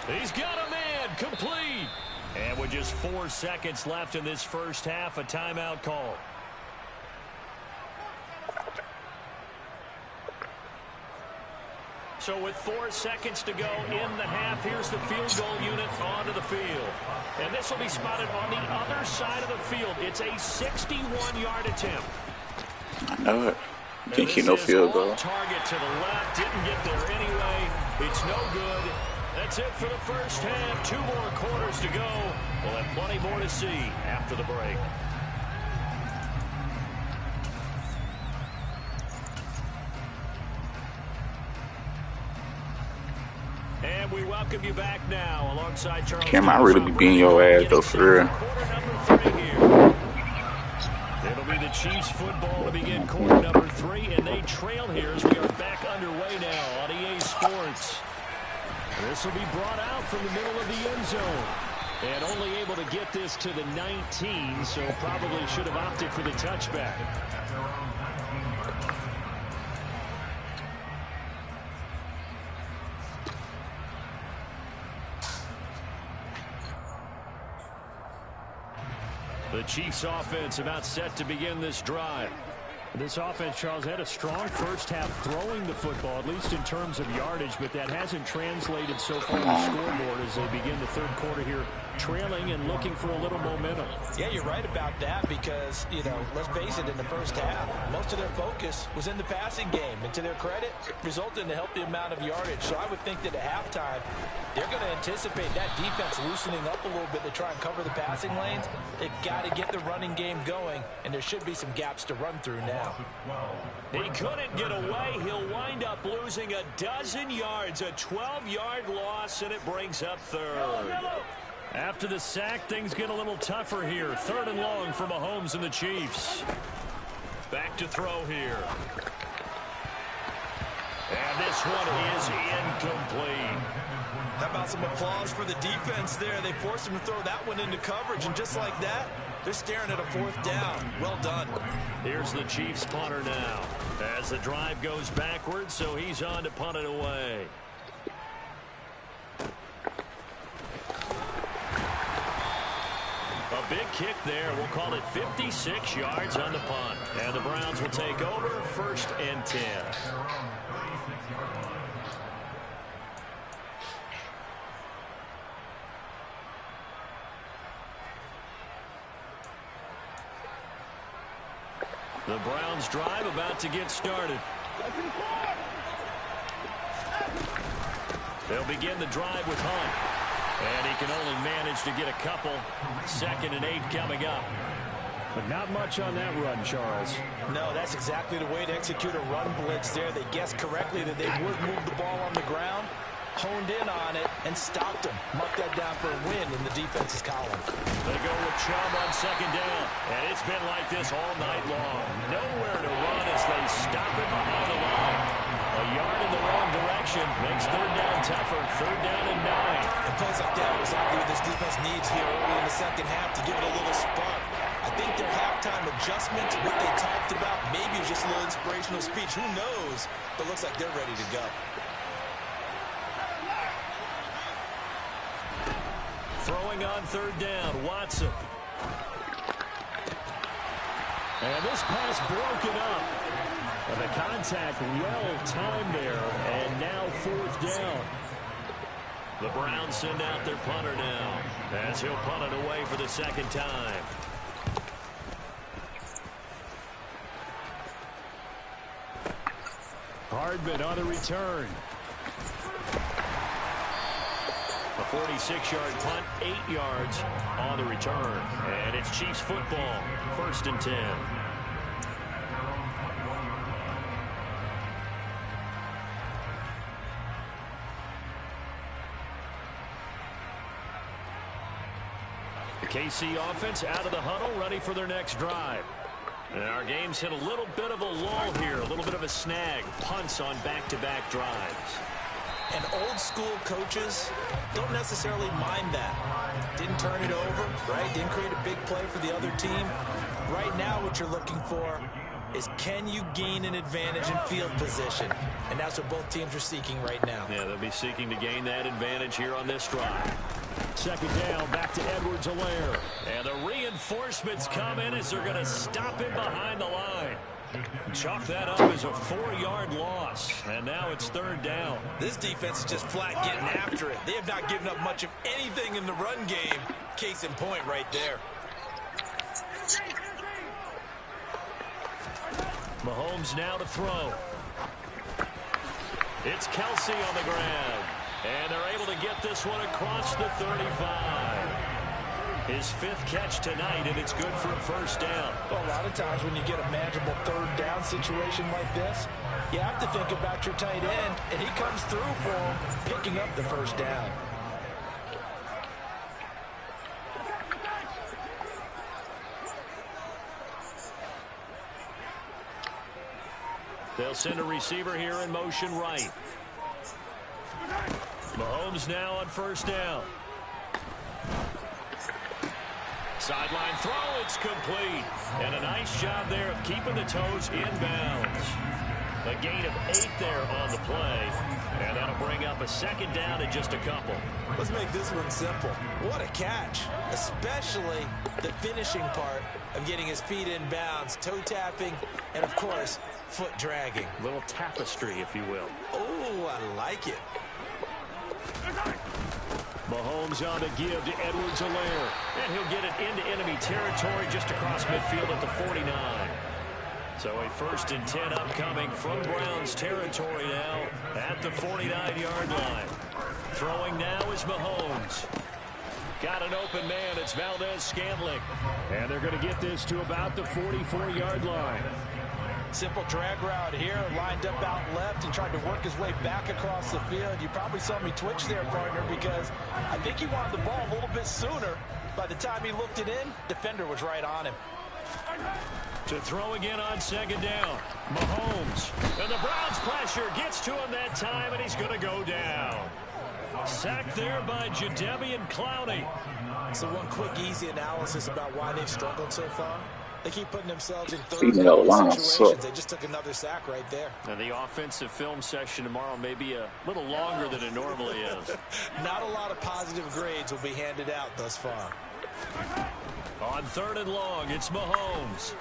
He's got a man, complete. And with just 4 seconds left in this first half, a timeout call. So with 4 seconds to go in the half, here's the field goal unit onto the field. And this will be spotted on the other side of the field. It's a 61-yard attempt. I know it. You can't keep no field goal. Target to the left, didn't get there anyway. It's no good. That's it for the first half. 2 more quarters to go. We'll have plenty more to see after the break. And we welcome you back now alongside Charles. Cam, I really be beating your ass though, for real. It'll be the Chiefs football to begin quarter number 3, and they trail here as we are back underway now on EA Sports. This will be brought out from the middle of the end zone. And only able to get this to the 19, so probably should have opted for the touchback. The Chiefs offense about set to begin this drive. This offense, Charles, had a strong first half throwing the football, at least in terms of yardage, but that hasn't translated so far on the scoreboard as they begin the third quarter here, trailing and looking for a little momentum. Yeah, you're right about that because, let's face it, in the first half, most of their focus was in the passing game. And to their credit, resulted in a healthy amount of yardage. So I would think that at halftime, they're going to anticipate that defense loosening up a little bit to try and cover the passing lanes. They've got to get the running game going, and there should be some gaps to run through now. He couldn't get away. He'll wind up losing a dozen yards, a 12-yard loss, and it brings up third. After the sack, things get a little tougher here. Third and long for Mahomes and the Chiefs. Back to throw here. And this one is incomplete. How about some applause for the defense there? They forced him to throw that one into coverage, and just like that, they're staring at a fourth down. Well done. Here's the Chiefs punter now as the drive goes backwards, so he's on to punt it away. A big kick there. We'll call it 56 yards on the punt. And the Browns will take over, 1st and 10. The Browns drive about to get started. They'll begin the drive with Hunt. And he can only manage to get a couple. 2nd and 8 coming up. But not much on that run, Charles. No, that's exactly the way to execute a run blitz there. They guessed correctly that they would move the ball on the ground, honed in on it, and stopped him. Mark that down for a win in the defense's column. They go with Chubb on 2nd down. And it's been like this all night long. Nowhere to run as they stop it behind the line. A yard in the wrong direction makes 3rd down tougher. 3rd down and 9. And plays like that are exactly what this defense needs here early in the second half to give it a little spark. I think their halftime adjustment, what they talked about, maybe it was just a little inspirational speech. Who knows? But it looks like they're ready to go. Throwing on 3rd down, Watson. And this pass broken up. And the contact well timed there. And now 4th down. The Browns send out their punter now as he'll punt it away for the 2nd time. Hardman on the return. A 46-yard punt, 8 yards on the return. And it's Chiefs football, 1st and 10. The KC offense out of the huddle, ready for their next drive. And our game's hit a little bit of a lull here, a little bit of a snag. Punts on back-to-back drives. And old school coaches don't necessarily mind that. Didn't turn it over, right? Didn't create a big play for the other team. Right now what you're looking for is can you gain an advantage in field position? And that's what both teams are seeking right now. Yeah, they'll be seeking to gain that advantage here on this drive. 2nd down, back to Edwards-Helaire. And the reinforcements come in as they're going to stop him behind the line. Chalk that up as a 4-yard loss. And now it's 3rd down. This defense is just flat getting after it. They have not given up much of anything in the run game. Case in point right there. Mahomes now to throw. It's Kelsey on the ground. And they're able to get this one across the 35. His 5th catch tonight, and it's good for a 1st down. Well, a lot of times when you get a manageable 3rd down situation like this, you have to think about your tight end, and he comes through for him, picking up the 1st down. They'll send a receiver here in motion right. Mahomes now on 1st down. Sideline throw, it's complete. And a nice job there of keeping the toes in bounds. A gain of 8 there on the play. And that'll bring up a second down and just a couple. Let's make this one simple. What a catch, especially the finishing part of getting his feet in bounds, toe tapping, and of course, foot dragging. A little tapestry, if you will. Oh, I like it. Mahomes on the give to Edwards-Helaire. And he'll get it into enemy territory just across midfield at the 49. So a 1st and 10 upcoming from Browns territory now at the 49-yard line. Throwing now is Mahomes. Got an open man. It's Valdez-Scantling. And they're going to get this to about the 44-yard line. Simple drag route here, lined up out left and tried to work his way back across the field. You probably saw me twitch there, partner, because I think he wanted the ball a little bit sooner. By the time he looked it in, defender was right on him. To throw again on 2nd down. Mahomes. And the Browns pressure gets to him that time, and he's going to go down. Sacked there by Jadeveon Clowney. So one quick, easy analysis about why they've struggled so far. They keep putting themselves in situations. They just took another sack right there. And the offensive film session tomorrow may be a little longer than it normally is. Not a lot of positive grades will be handed out thus far. On 3rd and long, it's Mahomes.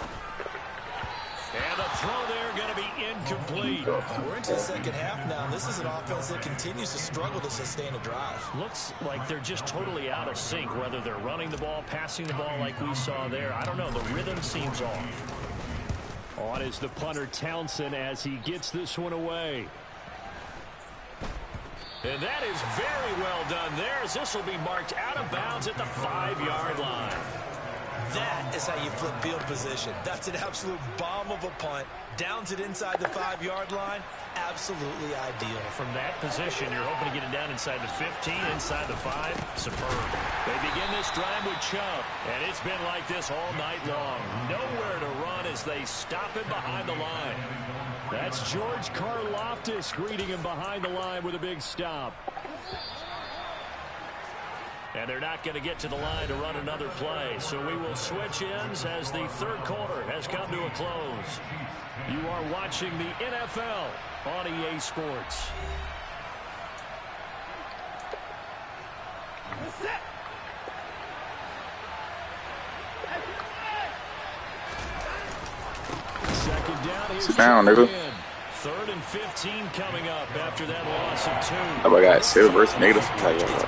And the throw there going to be incomplete. We're into the second half now. This is an offense that continues to struggle to sustain a drive. Looks like they're just totally out of sync, whether they're running the ball, passing the ball like we saw there. I don't know. The rhythm seems off. On is the punter Townsend as he gets this one away. And that is very well done there, as this will be marked out of bounds at the 5-yard line. That is how you flip field position. That's an absolute bomb of a punt. Downs it inside the 5-yard line. Absolutely ideal. From that position, you're hoping to get it down inside the 15, inside the 5. Superb. They begin this drive with Chubb, and it's been like this all night long. Nowhere to run as they stop him behind the line. That's George Karlaftis greeting him behind the line with a big stop. And they're not going to get to the line to run another play. So we will switch ends as the 3rd quarter has come to a close. You are watching the NFL on EA Sports. Second down. Sit down, nigga. 3rd and 15 coming up after that loss of 2. Oh, I got silver versus negative 5 yards.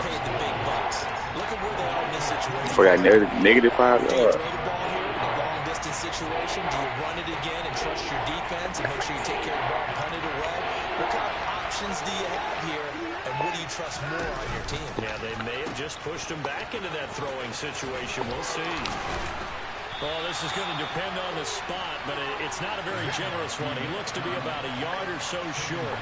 I got negative 5 yards. Long distance situation. Do you run it again and trust your defense and make sure you take care of the ball and punt it away? What kind of options do you have here, and what do you trust more on your team? Yeah, they may have just pushed him back into that throwing situation. We'll see. Well, this is going to depend on the spot, but it's not a very generous one. He looks to be about a yard or so short.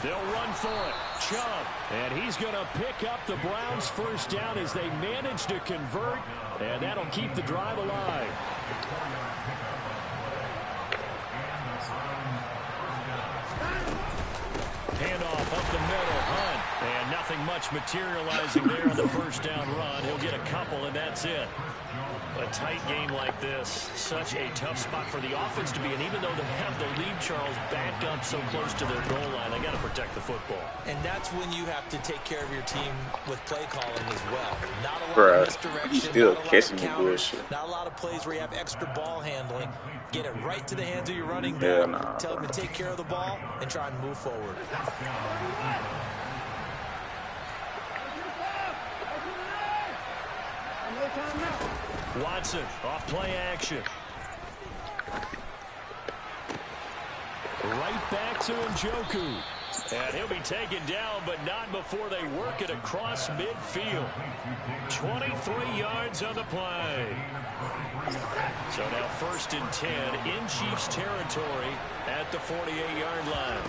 They'll run for it. Chubb. And he's going to pick up the Browns' 1st down as they manage to convert, and that'll keep the drive alive. Handoff up the middle, Hunt. And nothing much materializing there on the 1st down run. He'll get a couple, and that's it. A tight game like this, such a tough spot for the offense to be in. Even though they have the lead, Charles, back up so close to their goal line, they got to protect the football. And that's when you have to take care of your team with play calling as well. Not a lot of misdirection, still not a catching lot of the bullshit. Not a lot of plays where you have extra ball handling. Get it right to the hands of your running back. Tell them to take care of the ball and try and move forward. Watson off play action. Right back to Njoku. And he'll be taken down, but not before they work it across midfield. 23 yards on the play. So now 1st and 10 in Chiefs territory at the 48-yard line.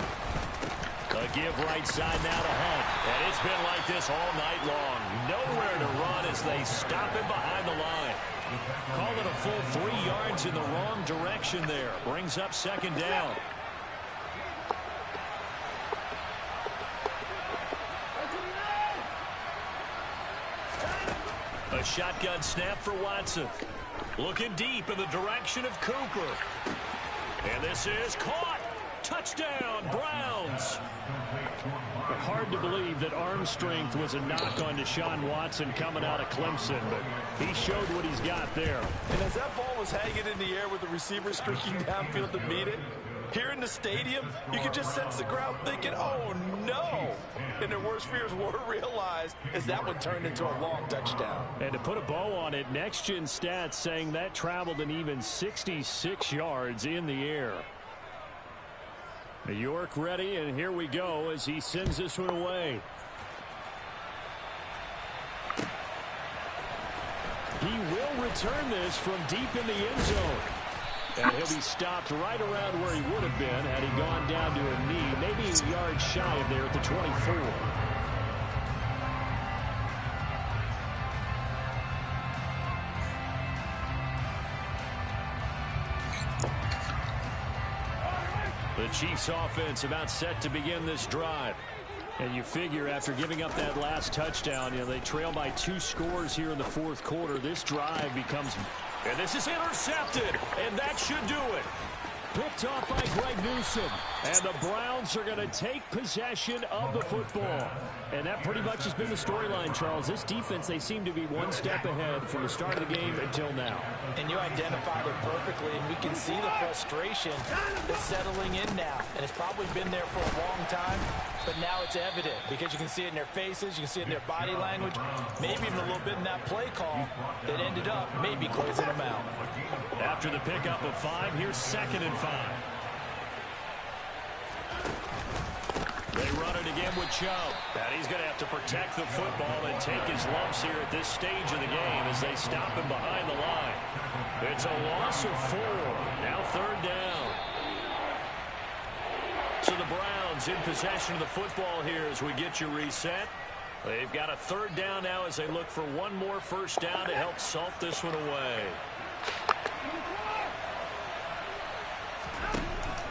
A give right side now to Hunt. And it's been like this all night long. Nowhere to run as they stop him behind the line. Call it a full 3 yards in the wrong direction there. Brings up 2nd down. A shotgun snap for Watson. Looking deep in the direction of Cooper. And this is caught. Touchdown, Browns. Hard to believe that arm strength was a knock on Deshaun Watson coming out of Clemson, but he showed what he's got there. And as that ball was hanging in the air with the receiver streaking downfield to meet it, here in the stadium, you could just sense the crowd thinking, oh, no. And their worst fears were realized as that one turned into a long touchdown. And to put a bow on it, Next Gen Stats saying that traveled an even 66 yards in the air. New York ready, and here we go as he sends this one away. He will return this from deep in the end zone. And he'll be stopped right around where he would have been had he gone down to a knee, maybe a yard shy of there at the 24. The Chiefs offense about set to begin this drive. And you figure after giving up that last touchdown, they trail by 2 scores here in the fourth quarter. This drive becomes... And this is intercepted, and that should do it. Picked off by Greg Newsome. And the Browns are going to take possession of the football. And that pretty much has been the storyline, Charles. This defense, they seem to be one step ahead from the start of the game until now. And you identified it perfectly, and we can see the frustration that's settling in now. And it's probably been there for a long time, but now it's evident because you can see it in their faces, you can see it in their body language, maybe even a little bit in that play call that ended up maybe closing them out. After the pickup of 5, here's 2nd and 5. They run it again with Chubb. And he's going to have to protect the football and take his lumps here at this stage of the game as they stop him behind the line. It's a loss of 4. Now 3rd down. So the Browns in possession of the football here as we get you reset. They've got a 3rd down now as they look for one more first down to help salt this one away.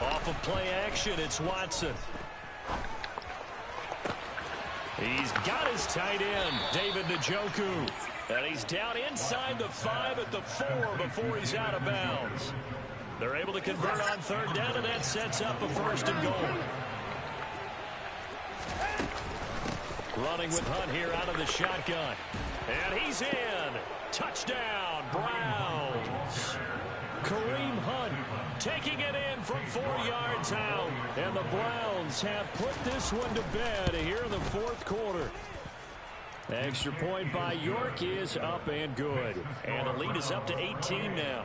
Off of play action, it's Watson. He's got his tight end, David Njoku. And he's down inside the 5 at the 4 before he's out of bounds. They're able to convert on 3rd down, and that sets up a 1st and goal. Running with Hunt here out of the shotgun. And he's in. Touchdown, Browns. Kareem Hunt taking it in from 4 yards out. And the Browns have put this one to bed here in the 4th quarter. Extra point by York is up and good. And the lead is up to 18 now.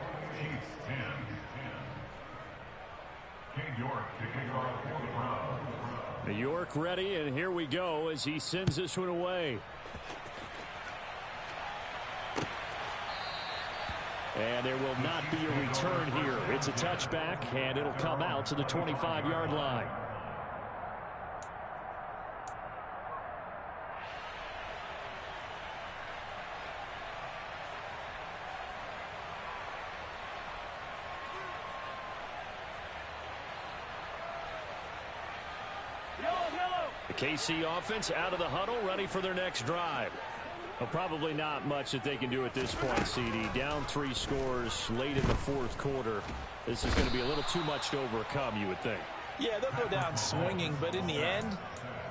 New York ready, and here we go as he sends this one away. And there will not be a return here. It's a touchback, and it'll come out to the 25-yard line. The KC offense out of the huddle, ready for their next drive. Well, probably not much that they can do at this point, CD. Down 3 scores late in the 4th quarter. This is going to be a little too much to overcome, you would think. Yeah, they'll go down swinging, but in the end,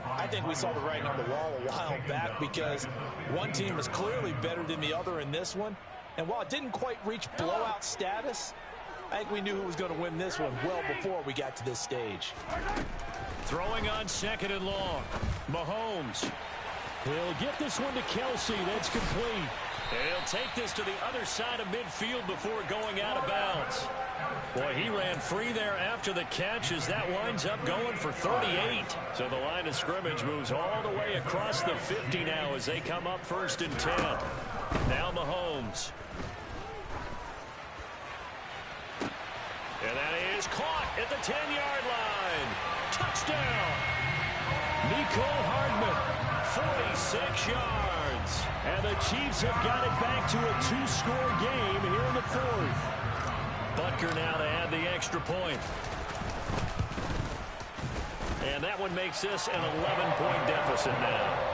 I think we saw the writing on the wall a while back because one team is clearly better than the other in this one. And while it didn't quite reach blowout status, I think we knew who was going to win this one well before we got to this stage. Throwing on 2nd and long. Mahomes. He'll get this one to Kelsey. That's complete. He'll take this to the other side of midfield before going out of bounds. Boy, he ran free there after the catch as that winds up going for 38. So the line of scrimmage moves all the way across the 50 now as they come up 1st and 10. Now Mahomes. And that is caught at the 10-yard line. Touchdown. Mecole Hardman. 46 yards. And the Chiefs have got it back to a 2-score game here in the 4th. Butker now to add the extra point. And that one makes this an 11-point deficit now.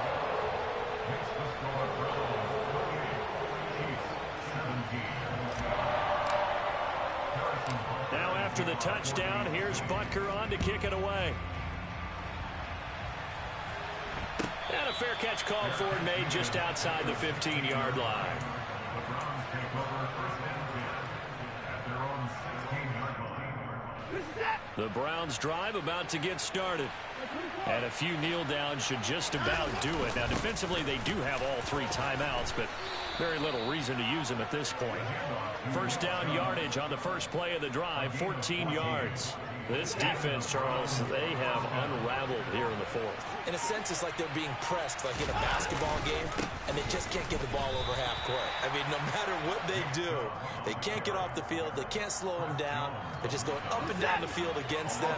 after the touchdown. Here's Butker on to kick it away. And a fair catch called for and made just outside the 15-yard line. The Browns drive about to get started. And a few kneel downs should just about do it. Now, defensively, they do have all 3 timeouts, but very little reason to use them at this point. First down yardage on the first play of the drive, 14 yards. This defense, Charles, they have unraveled here in the fourth. In a sense, it's like they're being pressed, like in a basketball game, and they just can't get the ball over half court. I mean, no matter what they do, they can't get off the field. They can't slow them down. They're just going up and down the field against them.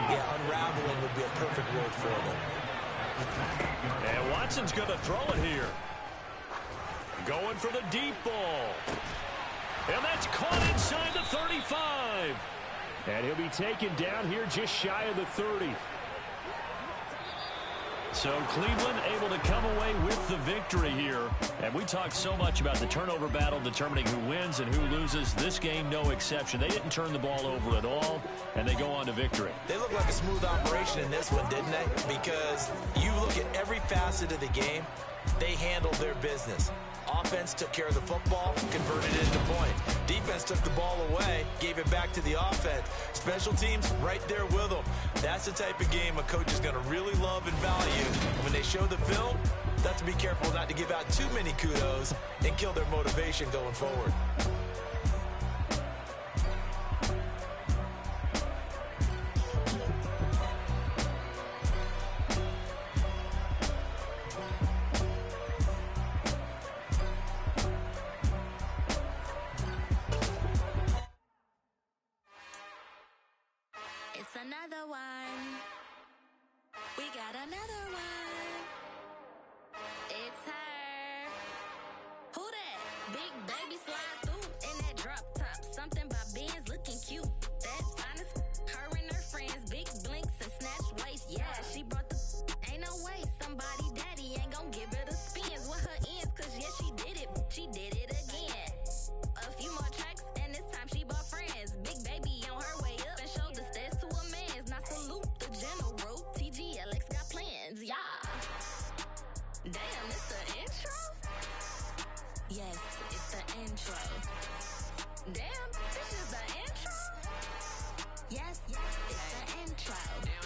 Yeah, unraveling would be a perfect word for them. And Watson's going to throw it here. Going for the deep ball. And that's caught inside the 35. And he'll be taken down here just shy of the 30. So Cleveland able to come away with the victory here. And we talked so much about the turnover battle determining who wins and who loses. This game, no exception. They didn't turn the ball over at all, and they go on to victory. They look like a smooth operation in this one, didn't they? Because you look at every facet of the game, they handled their business. Offense took care of the football, converted it into points. Defense took the ball away, gave it back to the offense. Special teams right there with them. That's the type of game a coach is going to really love and value. And when they show the film, they have to be careful not to give out too many kudos and kill their motivation going forward. It's another one. We got another one. It's her. Who that? Big baby slide through in that drop top. Something by Benz looking cute. That's honest. Her and her friends, big blinks and snatch waist. Yeah, she brought the. Ain't no way somebody daddy ain't gon' give her the spins with her ends. Cause yeah, she did it. She did it again. A few more tracks and this time she bought friends. Big baby on her way up and showed the stairs to a man's. Now salute the general. TGLX got plans, yeah. Damn, it's the intro? Yes, it's the intro. Damn, this is the intro? Yes,